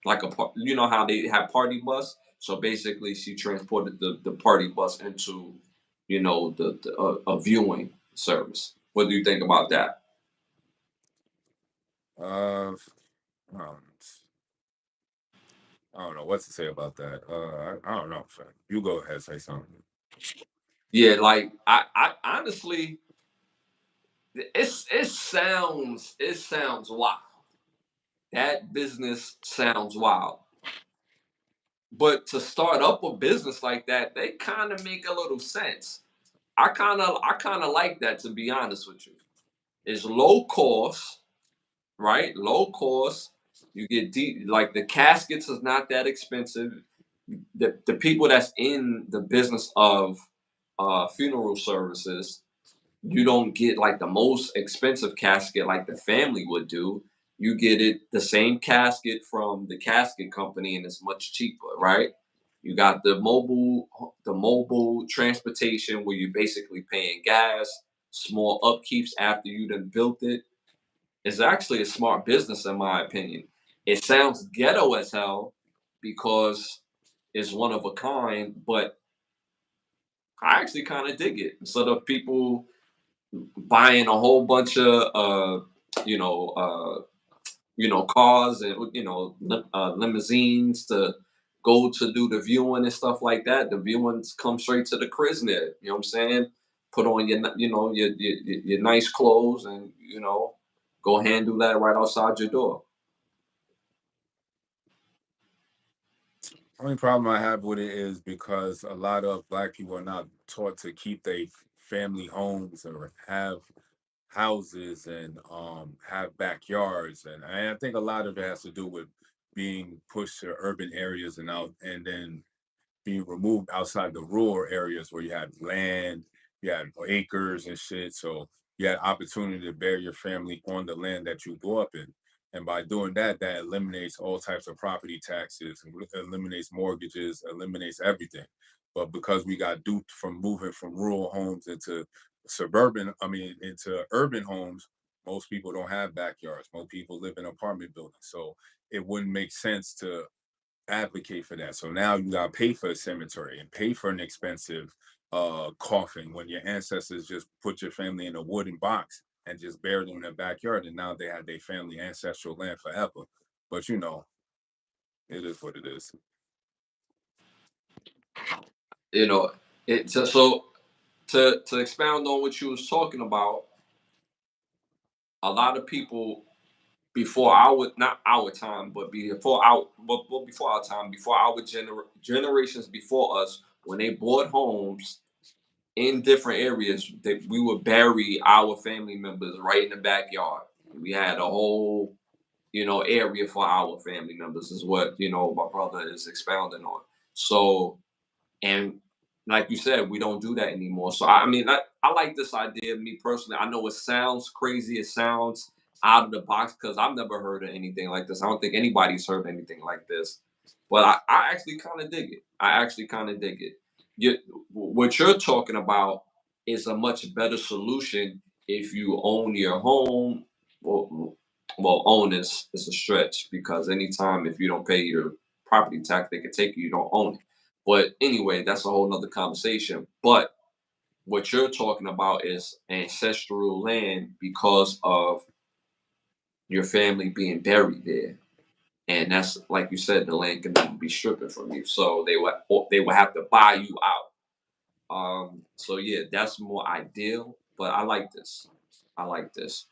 like you know how they have party bus. So basically, she transported the party bus into a viewing service. What do you think about that? Uh, um, I don't know what to say about that. I don't know. Fam. You go ahead, say something. Yeah, like I honestly, it sounds wild. That business sounds wild. But to start up a business like that, they kind of make a little sense. I kind of like that, to be honest with you. It's low cost, right? Low cost. You get deep, like the caskets is not that expensive. The people that's in the business of funeral services, you don't get like the most expensive casket like the family would do. You get it the same casket from the casket company, and it's much cheaper, right? You got the mobile transportation where you're basically paying gas, small upkeeps after you done built it. It's actually a smart business in my opinion. It sounds ghetto as hell because it's one of a kind, but I actually kind of dig it. Instead of people buying a whole bunch of you know uh cars and limousines to go to do the viewing and stuff like that. The viewings come straight to the Krisner. You know what I'm saying? Put on your nice clothes, and go handle that right outside your door. Only problem I have with it is because a lot of black people are not taught to keep their family homes or have houses and have backyards, and I think a lot of it has to do with being pushed to urban areas and out, and then being removed outside the rural areas where you had land, you had acres and shit. So you had opportunity to bury your family on the land that you grew up in. And by doing that, that eliminates all types of property taxes, eliminates mortgages, eliminates everything. But because we got duped from moving from rural homes into into urban homes, most people don't have backyards. Most people live in apartment buildings. So it wouldn't make sense to advocate for that. So now you gotta pay for a cemetery and pay for an expensive coffin when your ancestors just put your family in a wooden box and just buried them in their backyard, and now they had their family ancestral land forever. But it is what it is. You know, so to expound on what you was talking about, a lot of people before our not our time, but before our time, before our generations before us, when they bought homes in different areas, that we would bury our family members right in the backyard. We had a whole area for our family members, is what my brother is expounding on. So, and like you said, we don't do that anymore. So I mean, I like this idea. Me personally, I know it sounds crazy. It sounds out of the box because I've never heard of anything like this. I don't think anybody's heard anything like this. But I actually kind of dig it. I actually kind of dig it. You, what you're talking about is a much better solution if you own your home. Well, own is a stretch because anytime if you don't pay your property tax, they can take you. You don't own it. But anyway, that's a whole nother conversation. But what you're talking about is ancestral land because of your family being buried there. And that's like you said, the land can never be stripped from you. So they would have to buy you out. So yeah, that's more ideal. But I like this. I like this.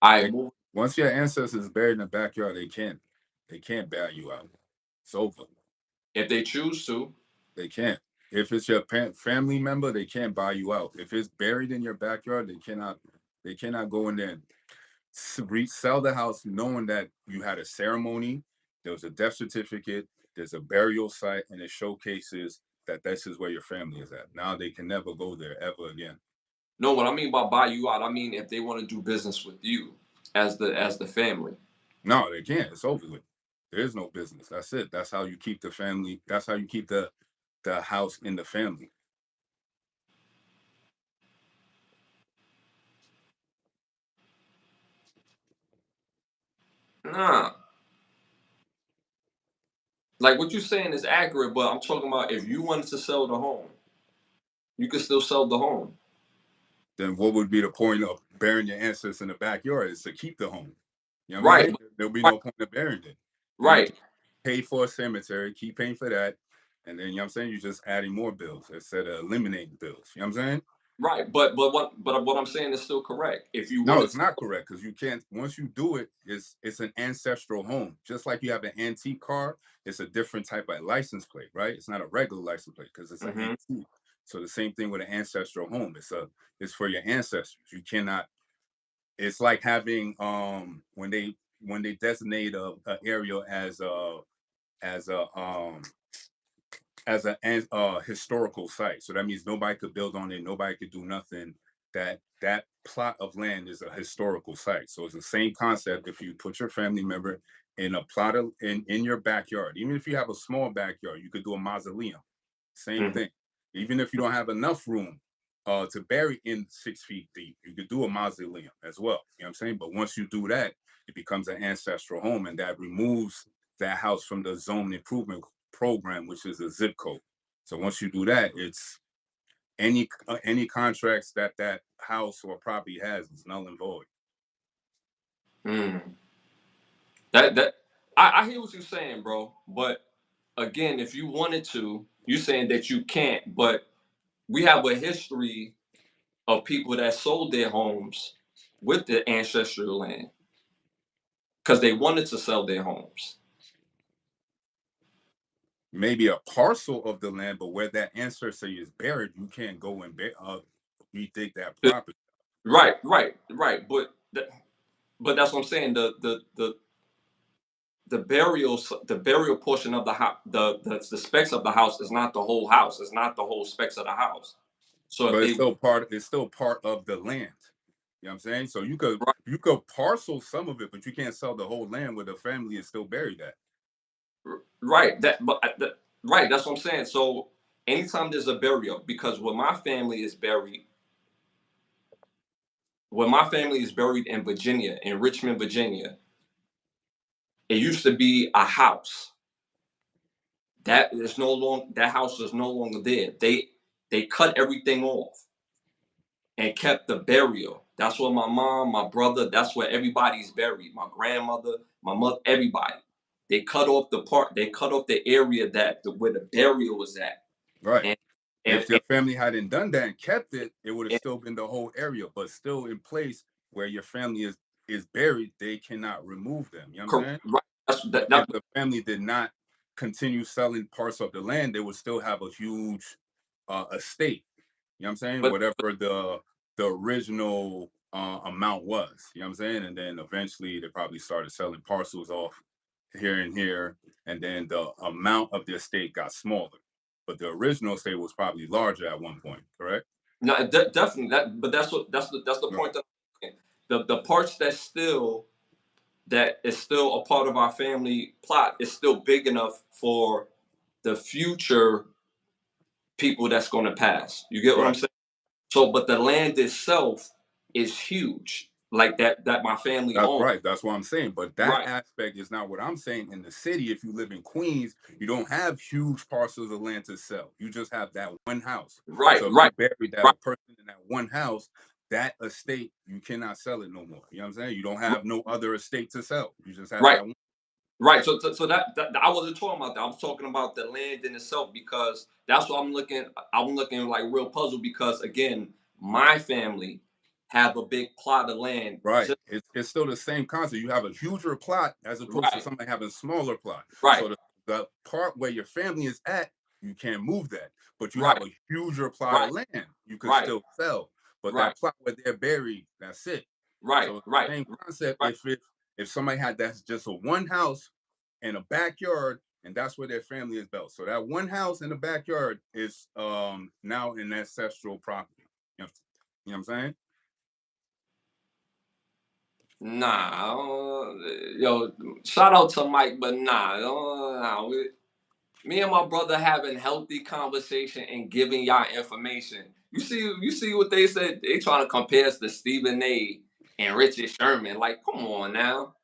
I They, move once your ancestors buried in the backyard, they can't buy you out. It's over. if they choose to. They can't. If it's your family member, they can't buy you out. If it's buried in your backyard, they cannot go in there and sell the house knowing that you had a ceremony, there was a death certificate, there's a burial site, and it showcases that this is where your family is at. Now they can never go there ever again. No, what I mean by buy you out, I mean if they want to do business with you as the family. No, they can't. It's over with. There is no business. That's it. That's how you keep the family. That's how you keep the house in the family. Nah, like what you're saying is accurate, but I'm talking about if you wanted to sell the home, you could still sell the home. Then what would be the point of burying your ancestors in the backyard? Is to keep the home. You know what I'm Right, saying? There'll be right, no point of burying it. Then you right, pay for a cemetery, keep paying for that, and then you know what I'm saying, you're just adding more bills instead of eliminating bills. You know what I'm saying? right. But what I'm saying is still correct. If you No, wanted it's to, not correct because you can't. Once you do it, it's an ancestral home. Just like you have an antique car, it's a different type of license plate, right? It's not a regular license plate because it's an hmm antique. So the same thing with an ancestral home. It's for your ancestors. You cannot. It's like having when they designate a area as a as a historical site. So that means nobody could build on it, nobody could do nothing. That plot of land is a historical site. So it's the same concept. If you put your family member in a plot of in your backyard, even if you have a small backyard, you could do a mausoleum. Same hmm thing. Even if you don't have enough room to bury in 6 feet deep, you could do a mausoleum as well. You know what I'm saying? But once you do that, it becomes an ancestral home, and that removes that house from the zone improvement program, which is a zip code. So once you do that, it's any contracts that that house or property has is null and void. mm. That I hear what you're saying, bro. But again, if you wanted to, you're saying that you can't. But we have a history of people that sold their homes with the ancestral land because they wanted to sell their homes. Maybe a parcel of the land, but where that ancestor is buried, you can't go and redig that property. Right, right, right. But that's what I'm saying. The burial portion of the house, the specs of the house is not the whole house. It's not the whole specs of the house. So if But they it's still part of the land. You know what I'm saying? So right, you could parcel some of it, but you can't sell the whole land where the family is still buried at. right, right, that's what I'm saying. So anytime there's a burial, because when my family is buried in Virginia, in Richmond, Virginia, it used to be a house. That house is no longer there. They cut everything off and kept the burial. That's where my mom, my brother, that's where everybody's buried. My grandmother, my mother, everybody. They cut off the area where the burial was at. Right. And and, If your family hadn't done that and kept it, it would have and still been the whole area, but still in place where your family is buried, they cannot remove them. You know what I'm saying? right, But if the family did not continue selling parts of the land, they would still have a huge estate. You know what I'm saying? but Whatever the original amount was. You know what I'm saying? And then eventually they probably started selling parcels off here and here, and then the amount of the estate got smaller. But the original estate was probably larger at one point, correct? no, definitely but that's the Right. point that the parts that is still a part of our family plot is still big enough for the future people that's going to pass. You get what I'm Right. saying? So, but the land itself is huge. like that my family That's owns. right. That's what I'm saying. But that Right, aspect is not what I'm saying. In the city, if you live in Queens, you don't have huge parcels of land to sell. You just have that one house. right, So if you right, bury that right, a person in that one house, that estate, you cannot sell it no more. You know what I'm saying? You don't have no other estate to sell. You just have right. that one. Right. So that I wasn't talking about that. I was talking about the land in itself because that's what I'm looking. I'm looking like real puzzled because again, my family have a big plot of land. Right. Just It's still the same concept. You have a huger plot as opposed to right, somebody having a smaller plot. right, So the part where your family is at, you can't move that. But you have right, a huger plot right, of land you could right, still sell. But right, that plot where they're buried, that's it. right, So it's right, the same concept. right. If somebody had that's just a one house and a backyard, and that's where their family is built. So that one house in the backyard is now an ancestral property. You know what I'm saying? Nah, yo, shout out to Mike, but nah, me and my brother having healthy conversation and giving y'all information. You see what they said? They trying to compare us to Stephen A. and Richard Sherman. Like, come on now.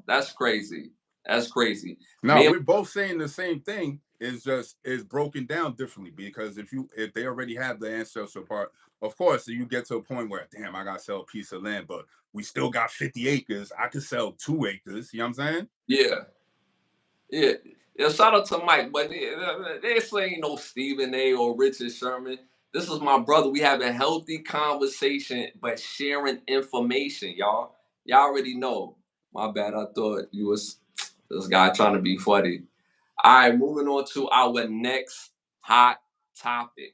That's crazy. That's crazy. No, Me and we're both saying the same thing. It's just it's broken down differently because if they already have the ancestral part, of course, so you get to a point where damn, I gotta sell a piece of land, but we still got 50 acres. I could sell 2 acres. You know what I'm saying? yeah, yeah. Yeah, shout out to Mike, but they saying no Stephen A. or Richard Sherman. This is my brother. We have a healthy conversation, but sharing information, y'all. Y'all already know. My bad. I thought you was this guy trying to be funny. All right, moving on to our next hot topic.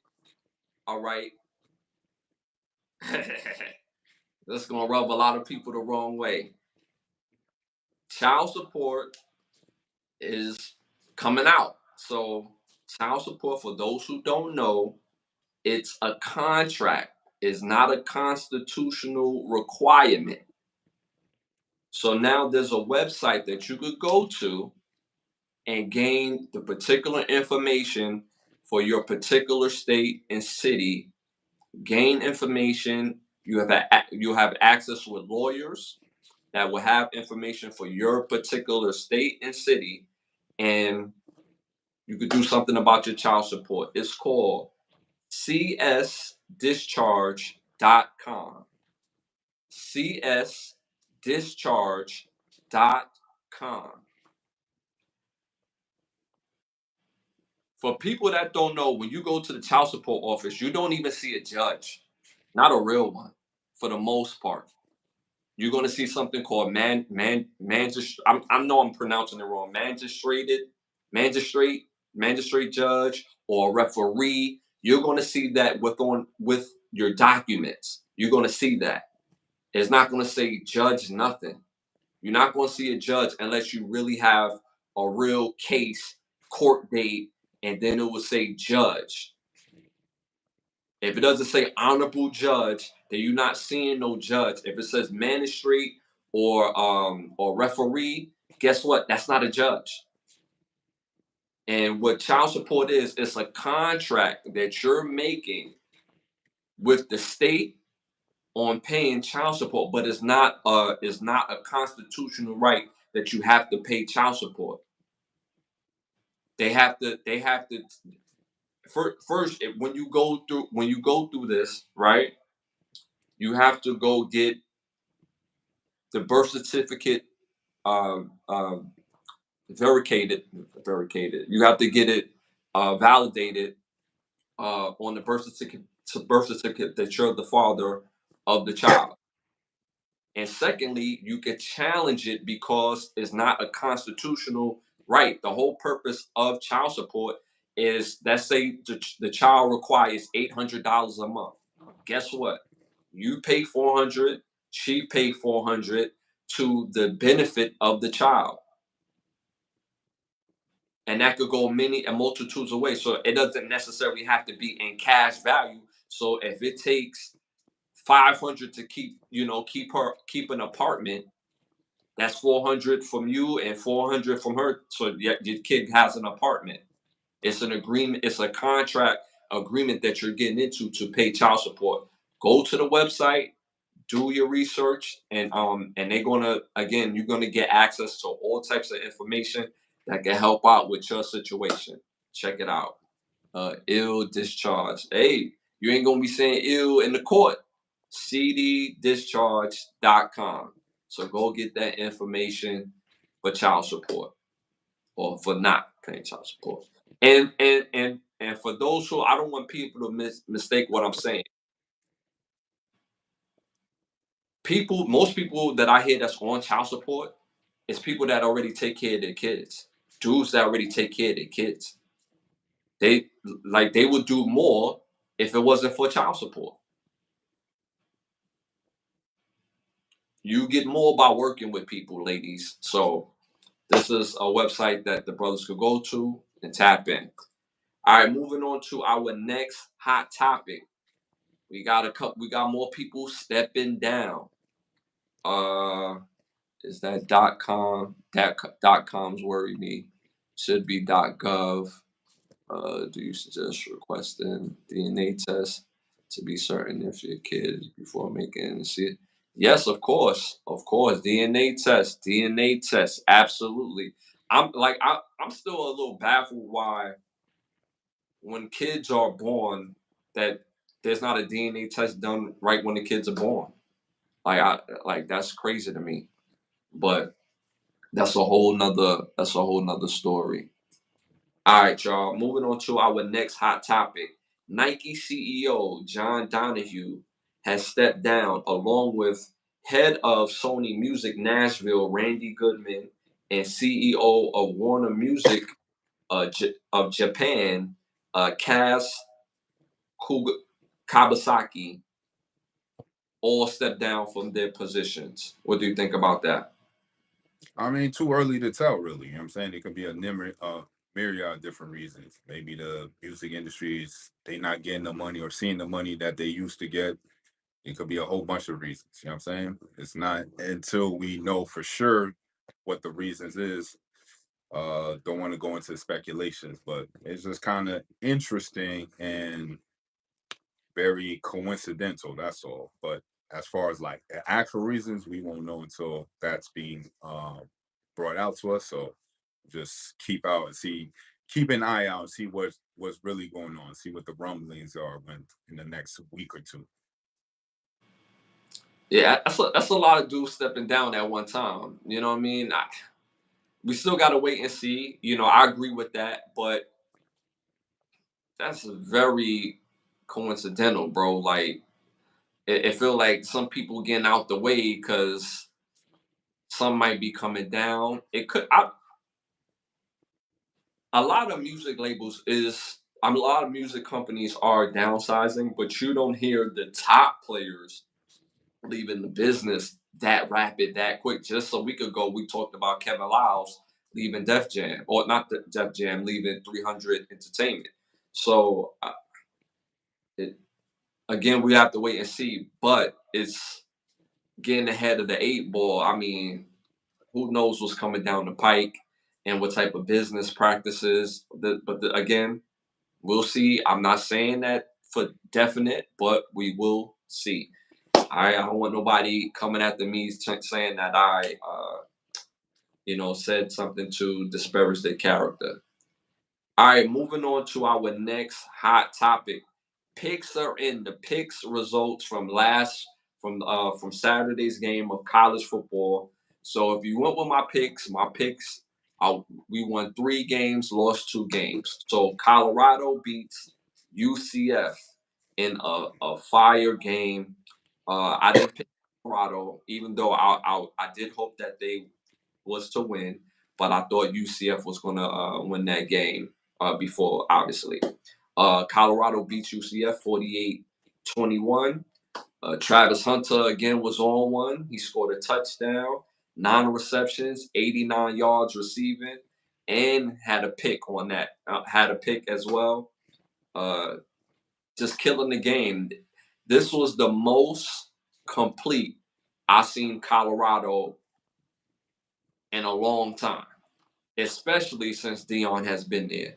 All right. This is gonna rub a lot of people the wrong way. Child support is coming out. So, child support, for those who don't know, it's a contract. It's not a constitutional requirement. So now there's a website that you could go to and gain the particular information for your particular state and city. Gain information. You have access with lawyers that will have information for your particular state and city, and you could do something about your child support. It's called csdischarge.com. csdischarge.com. For people that don't know, when you go to the child support office, you don't even see a judge, not a real one, for the most part. You're going to see something called I know I'm pronouncing it wrong. Magistrate, magistrate judge, or referee. You're going to see that with your documents. You're going to see that. It's not going to say judge nothing. You're not going to see a judge unless you really have a real case, court date, and then it will say judge. If it doesn't say honorable judge, then you're not seeing no judge. If it says magistrate or referee, guess what? That's not a judge. And what child support is, it's a contract that you're making with the state on paying child support, but it's not a constitutional right that you have to pay child support. They have to first when you go through this, right? You have to go get the birth certificate um, um, verificated. You have to get it validated on the birth certificate that you're the father of the child. And secondly, you could challenge it because it's not a constitutional right. The whole purpose of child support is, let's say the child requires $800 a month. Guess what? You pay 400, she pay 400 to the benefit of the child. And that could go many and multitudes of ways. So it doesn't necessarily have to be in cash value. So if it takes 500 to keep an apartment, that's 400 from you and 400 from her. So your kid has an apartment. It's an agreement. It's a contract agreement that you're getting into to pay child support. Go to the website, do your research, and they're gonna, again, you're gonna get access to all types of information that can help out with your situation. Check it out. Ill discharge. Hey, you ain't gonna be saying ill in the court. cddischarge.com. So go get that information for child support or for not paying child support. And for those who, I don't want people to mistake what I'm saying. Most people that I hear that's on child support is people that already take care of their kids. Dudes that already take care of their kids. They they would do more if it wasn't for child support. You get more by working with people, ladies. So this is a website that the brothers could go to and tap in. All right, moving on to our next hot topic. We got more people stepping down. Is that .com? That .coms worry me. Should be .gov. Do you suggest requesting DNA test to be certain if your kid before making see? Yes, of course. DNA test, absolutely. I'm still a little baffled why when kids are born that there's not a DNA test done right when the kids are born. That's crazy to me. But that's a whole nother story. All right, y'all. Moving on to our next hot topic. Nike CEO John Donahue has stepped down, along with head of Sony Music Nashville Randy Goodman and CEO of Warner Music of Japan Kaz Kabasaki, all stepped down from their positions. What do you think about that? I mean, too early to tell, really. You know what I'm saying? It could be a myriad of different reasons. Maybe the music industries, they not getting the money or seeing the money that they used to get. It could be a whole bunch of reasons. You know what I'm saying? It's not until we know for sure what the reasons is. Don't want to go into speculations, but it's just kind of interesting and very coincidental. That's all. But as far as like the actual reasons, we won't know until that's being brought out to us. So just keep out and see, keep an eye out and see what's really going on. See what the rumblings are when in the next week or two. Yeah, that's a lot of dudes stepping down at one time. You know what I mean? We still got to wait and see. I agree with that, but that's very coincidental, bro. Like it feel like some people getting out the way because some might be coming down. It could. A lot of music labels is. A lot of music companies are downsizing, but you don't hear the top players leaving the business that rapid, that quick. Just a week ago, we talked about Kevin Lyles leaving Def Jam, or not Def Jam, leaving 300 Entertainment. So it, again, we have to wait and see. But it's getting ahead of the eight ball. I mean, who knows what's coming down the pike and what type of business practices. Again, we'll see. I'm not saying that for definite, but we will see. I don't want nobody coming after me saying that I, said something to disparage their character. All right, moving on to our next hot topic. Picks are in. The picks results from Saturday's game of college football. So if you went with my picks, we won 3 games, lost 2 games. So Colorado beats UCF in a fire game. I didn't pick Colorado, even though I did hope that they was to win, but I thought UCF was gonna win that game before, obviously. Colorado beats UCF 48-21. Travis Hunter again was on one. He scored a touchdown, 9 receptions, 89 yards receiving, and had a pick on that. Had a pick as well. Uh, just killing the game. This was the most complete I've seen Colorado in a long time, especially since Dion has been there.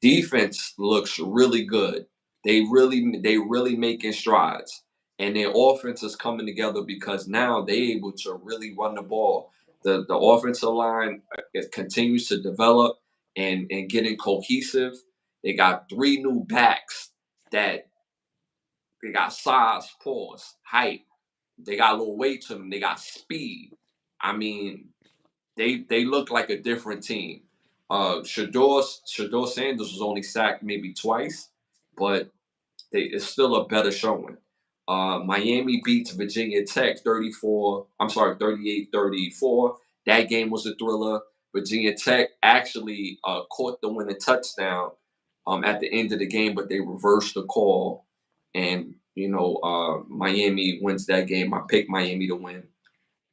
Defense looks really good. They really making strides. and their offense is coming together because now they're able to really run the ball. The offensive line it continues to develop and getting cohesive. They got three new backs that they got size, pause, height. They got a little weight to them. They got speed. I mean, they look like a different team. Shador Sanders was only sacked maybe twice, but it's still a better showing. Miami beats Virginia Tech 38-34. That game was a thriller. Virginia Tech actually caught the winning touchdown at the end of the game, but they reversed the call. And, Miami wins that game. I picked Miami to win.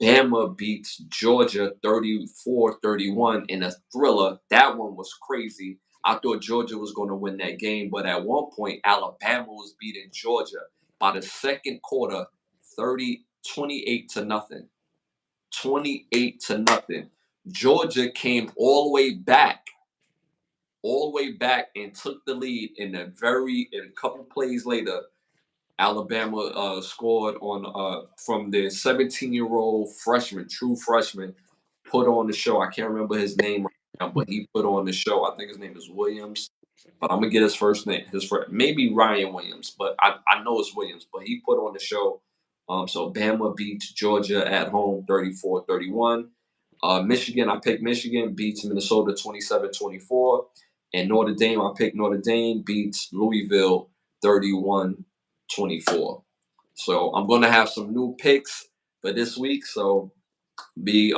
Bama beats Georgia 34-31 in a thriller. That one was crazy. I thought Georgia was going to win that game, but at one point, Alabama was beating Georgia by the second quarter, 28 to nothing. 28 to nothing. Georgia came all the way back and took the lead in a couple plays later. Alabama scored on from the 17-year-old freshman, true freshman, put on the show. I can't remember his name right now, but he put on the show. I think his name is Williams, but I'm gonna get his first name. Maybe Ryan Williams, but I know it's Williams. But he put on the show. So Bama beats Georgia at home 34-31. Michigan, I picked Michigan, beats Minnesota 27-24. And Notre Dame, I picked Notre Dame, beats Louisville 31-24. So I'm gonna have some new picks for this week. So be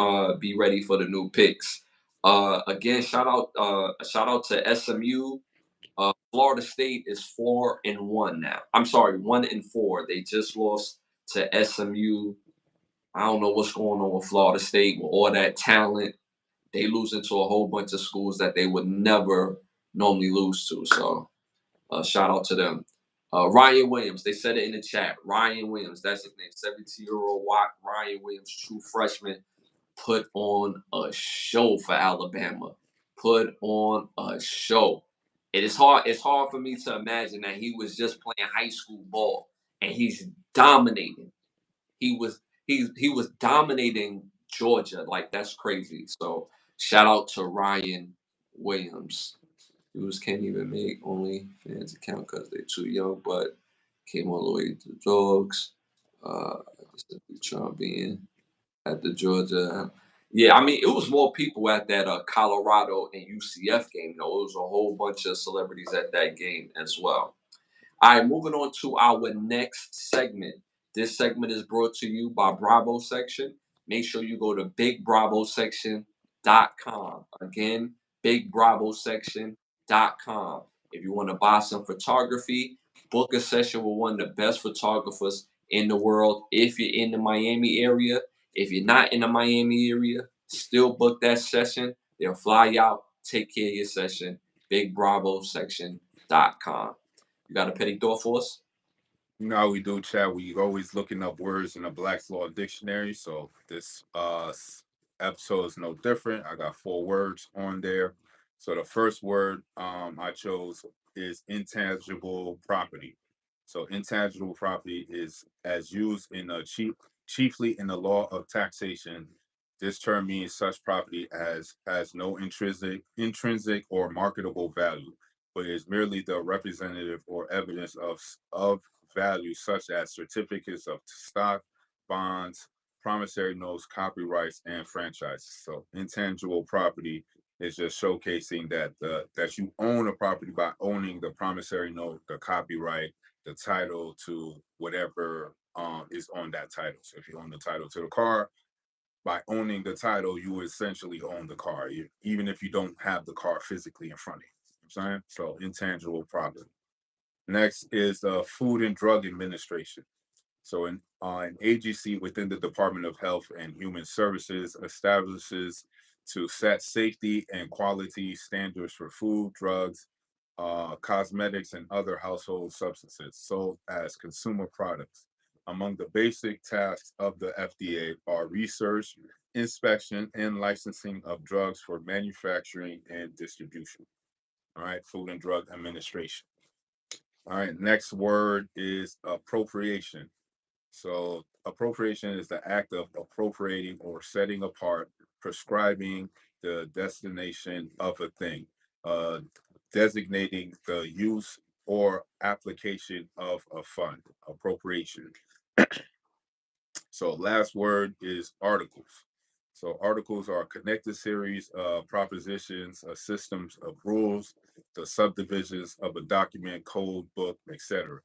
ready for the new picks. Again, shout out to SMU. Florida State is 4-1 now. I'm sorry, 1-4. They just lost to SMU. I don't know what's going on with Florida State with all that talent. They losing to a whole bunch of schools that they would never normally lose to. So shout out to them. Ryan Williams, they said it in the chat. Ryan Williams, that's his name. 17-year-old Ryan Williams, true freshman, put on a show for Alabama. Put on a show. It is hard. It's hard for me to imagine that he was just playing high school ball and he's dominating. He was dominating Georgia. Like that's crazy. So shout out to Ryan Williams. Dudes can't even make only fans account because they're too young, but came all the way to the dogs. Trump being at the Georgia. Yeah, I mean, it was more people at that Colorado and UCF game. It was a whole bunch of celebrities at that game as well. All right, moving on to our next segment. This segment is brought to you by Bravo Section. Make sure you go to bigbravosection.com. Again, bigbravosection.com. If you want to buy some photography, book a session with one of the best photographers in the world. If you're in the Miami area, if you're not in the Miami area, still book that session. They'll fly you out, take care of your session. bigbravosection.com. You got a petty thought for us? No, we do, chat. We always looking up words in the Black's Law Dictionary. So this episode is no different. I got 4 words on there. So the first word I chose is intangible property. So intangible property is as used in chiefly in the law of taxation. This term means such property as has no intrinsic or marketable value, but is merely the representative or evidence of value, such as certificates of stock, bonds, promissory notes, copyrights, and franchises. So intangible property is just showcasing that you own a property by owning the promissory note, the copyright, the title to whatever is on that title. So if you own the title to the car, by owning the title, you essentially own the car, even if you don't have the car physically in front of you. You know what I'm saying? So intangible property. Next is the Food and Drug Administration. So an agency within the Department of Health and Human Services establishes to set safety and quality standards for food, drugs, cosmetics, and other household substances sold as consumer products. Among the basic tasks of the FDA are research, inspection, and licensing of drugs for manufacturing and distribution. All right, Food and Drug Administration. All right, next word is appropriation. So appropriation is the act of appropriating or setting apart, prescribing the destination of a thing, uh, designating the use or application of a fund. Appropriation. So last word is articles. So articles are a connected series of propositions, systems of rules, the subdivisions of a document, code, book, etc.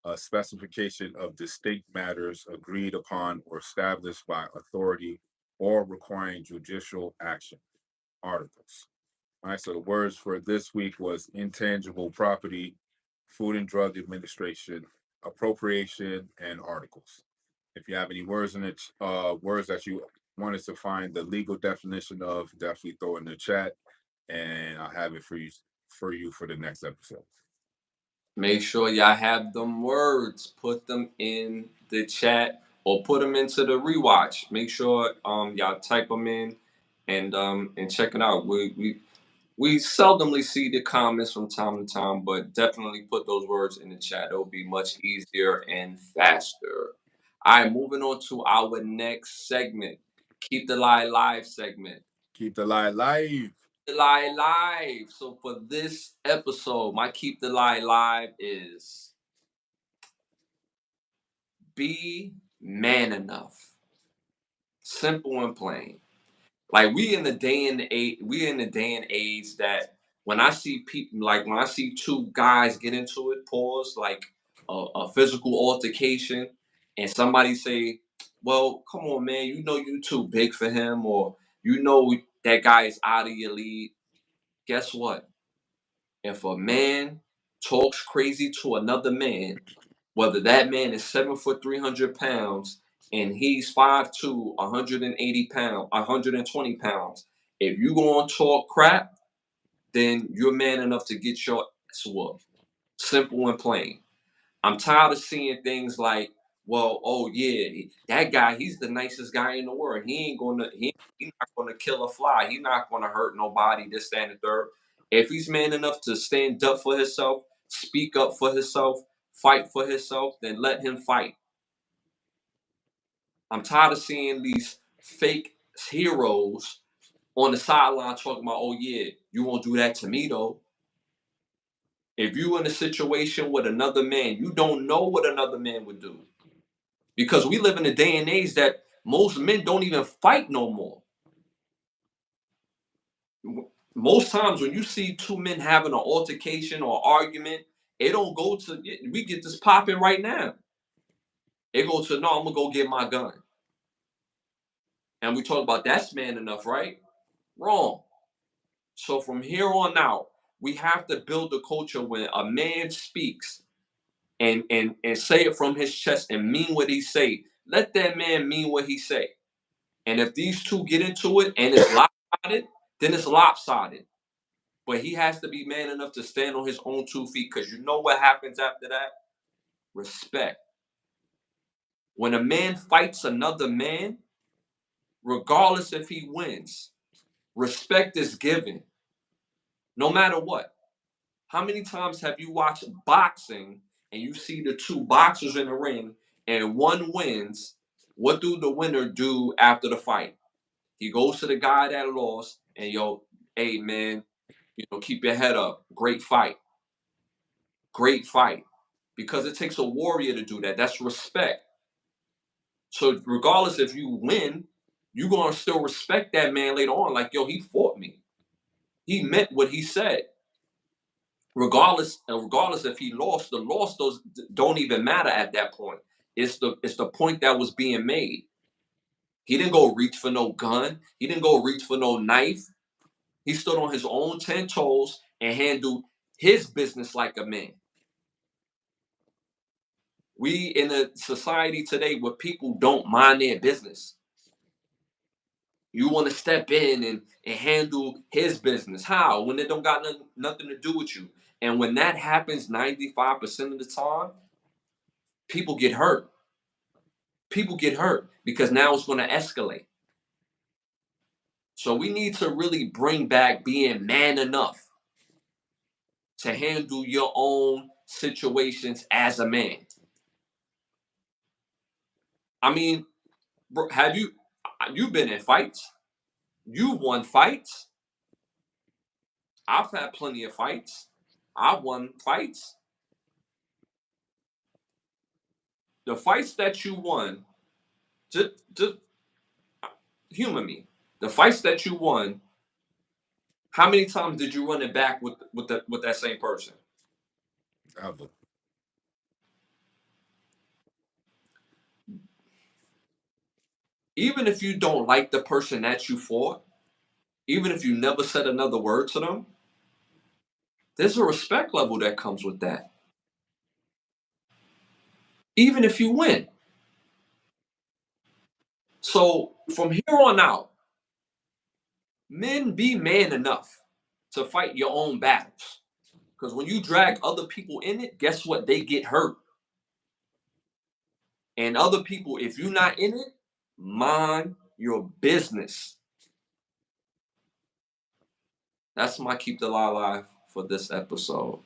A specification of distinct matters agreed upon or established by authority or requiring judicial action. Articles. All right, so the words for this week was intangible property, Food and Drug Administration, appropriation, and articles. If you have any words in it, words that you wanted to find the legal definition of, definitely throw it in the chat, and I'll have it for the next episode. Make sure y'all have them words. Put them in the chat or put them into the rewatch. Make sure y'all type them in and check it out. We seldomly see the comments from time to time, but definitely put those words in the chat. It'll be much easier and faster. All right, moving on to our next segment. Keep the lie live segment. Keep the lie live. The lie live. So for this episode, my keep the lie live is be man enough. Simple and plain. Like we in the day and age that when I see people, like when I see two guys get into it, pause, like a physical altercation, and somebody say, well, come on, man, you know you too big for him, or you know that guy is out of your league. Guess what? If a man talks crazy to another man, whether that man is 7 foot 300 pounds and he's 5'2", 180 pounds, 120 pounds, if you gonna talk crap, then you're man enough to get your ass whooped. Simple and plain. I'm tired of seeing things like, well, oh yeah, that guy, he's the nicest guy in the world. He's not gonna kill a fly. He's not gonna hurt nobody. This, that, and the third. If he's man enough to stand up for himself, speak up for himself, fight for himself, then let him fight. I'm tired of seeing these fake heroes on the sideline talking about, oh yeah, you won't do that to me though. If you in a situation with another man, you don't know what another man would do. Because we live in a day and age that most men don't even fight no more. Most times when you see two men having an altercation or argument, it don't go to we get this popping right now. It goes to no, I'm gonna go get my gun. And we talk about that's man enough, right? Wrong. So from here on out, we have to build a culture where a man speaks and say it from his chest and mean what he say. Let that man mean what he say. And if these two get into it and it's lopsided, then it's lopsided. But he has to be man enough to stand on his own 2 feet, because you know what happens after that? Respect. When a man fights another man, regardless if he wins, respect is given, no matter what. How many times have you watched boxing and you see the two boxers in the ring and one wins? What do the winner do after the fight? He goes to the guy that lost and yo, hey man, keep your head up. Great fight. Great fight. Because it takes a warrior to do that. That's respect. So regardless if you win, you're gonna still respect that man later on. Like, yo, he fought me. He meant what he said. Regardless if he lost, the loss those don't even matter at that point. It's the point that was being made. He didn't go reach for no gun. He didn't go reach for no knife. He stood on his own 10 toes and handled his business like a man. We in a society today where people don't mind their business. You want to step in and handle his business. How? When it don't got nothing to do with you. And when that happens 95% of the time, people get hurt. People get hurt because now it's going to escalate. So we need to really bring back being man enough to handle your own situations as a man. I mean, bro, you've been in fights? You've won fights. I've had plenty of fights. I've won fights. The fights that you won, just humor me. The fights that you won, how many times did you run it back with that same person? Ever. Even if you don't like the person that you fought, even if you never said another word to them, there's a respect level that comes with that. Even if you win. So from here on out, men be man enough to fight your own battles. Because when you drag other people in it, guess what? They get hurt. And other people, if you're not in it, mind your business. That's my keep the lie alive for this episode.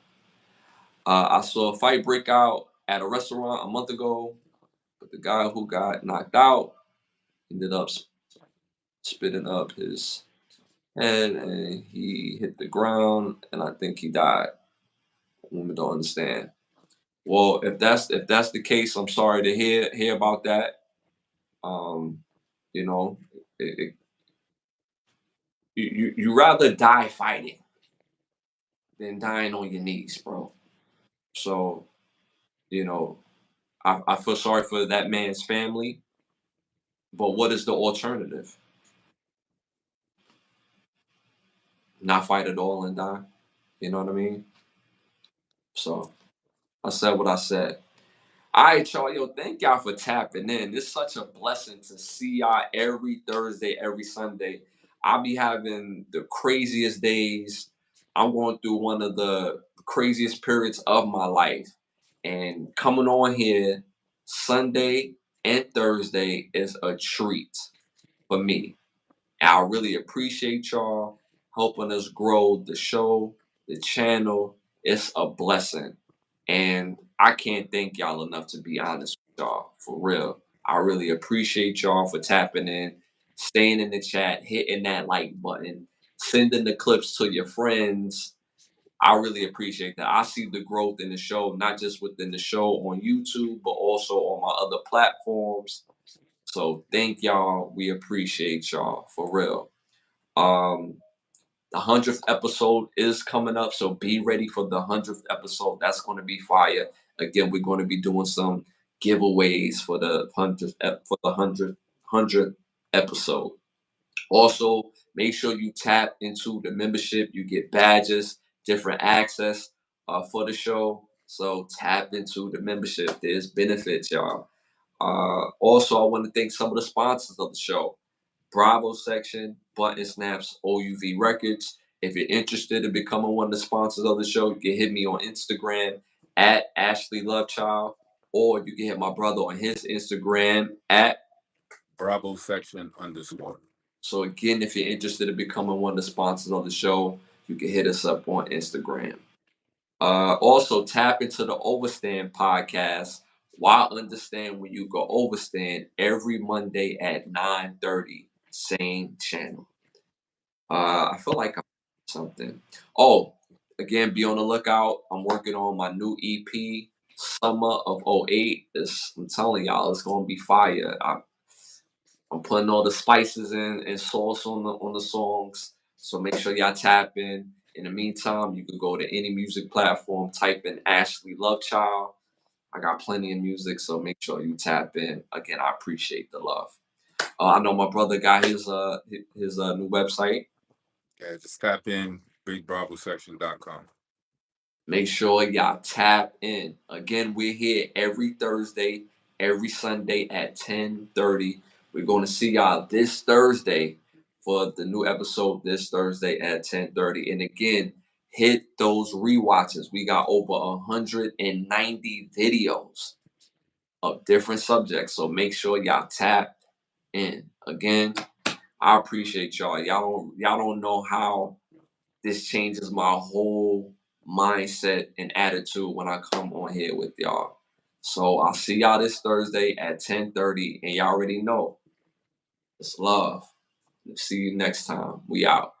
I saw a fight break out at a restaurant a month ago, but the guy who got knocked out ended up spitting up his head and he hit the ground, and I think he died. Women don't understand. Well, if that's the case, I'm sorry to hear about that. Um, you know, it, you rather die fighting than dying on your knees, bro. So you know, I feel sorry for that man's family, but what is the alternative? Not fight at all and die. You know what I mean? So I said what I said. All right, y'all. Yo, thank y'all for tapping in. It's such a blessing to see y'all every Thursday, every Sunday. I'll be having the craziest days. I'm going through one of the craziest periods of my life. And coming on here Sunday and Thursday is a treat for me. I really appreciate y'all helping us grow the show, the channel. It's a blessing. And I can't thank y'all enough, to be honest with y'all, for real. I really appreciate y'all for tapping in, staying in the chat, hitting that like button, sending the clips to your friends. I really appreciate that. I see the growth in the show, not just within the show on YouTube, but also on my other platforms. So thank y'all. We appreciate y'all for real. Um, the 100th episode is coming up, so be ready for the 100th episode. That's going to be fire. Again, we're going to be doing some giveaways for the 100th episode. Also, make sure you tap into the membership. You get badges, different access for the show. So tap into the membership. There's benefits, y'all. Also, I want to thank some of the sponsors of the show. Bravo section, Button Snaps, OUV Records. If you're interested in becoming one of the sponsors of the show, you can hit me on Instagram at Ashley Lovechild, or you can hit my brother on his Instagram at Bravo section _ So again, if you're interested in becoming one of the sponsors of the show, you can hit us up on Instagram. Also, tap into the Overstand podcast. Why understand when you go overstand every Monday at 9:30, same channel. I feel like I'm something. Oh, again, be on the lookout. I'm working on my new EP, Summer of '08. I'm telling y'all, it's gonna be fire. I'm putting all the spices in and sauce on the songs. So make sure y'all tap in. In the meantime, you can go to any music platform, type in Ashley Lovechild. I got plenty of music, so make sure you tap in. Again, I appreciate the love. I know my brother got his new website. Yeah, just tap in bigbravosection.com. Make sure y'all tap in. Again, we're here every Thursday, every Sunday at 10:30. We're going to see y'all this Thursday for the new episode this Thursday at 10:30. And again, hit those rewatches. We got over 190 videos of different subjects. So make sure y'all tap in. Again, I appreciate y'all. Y'all don't know how this changes my whole mindset and attitude when I come on here with y'all. So I'll see y'all this Thursday at 10:30, and y'all already know it's love. See you next time. We out.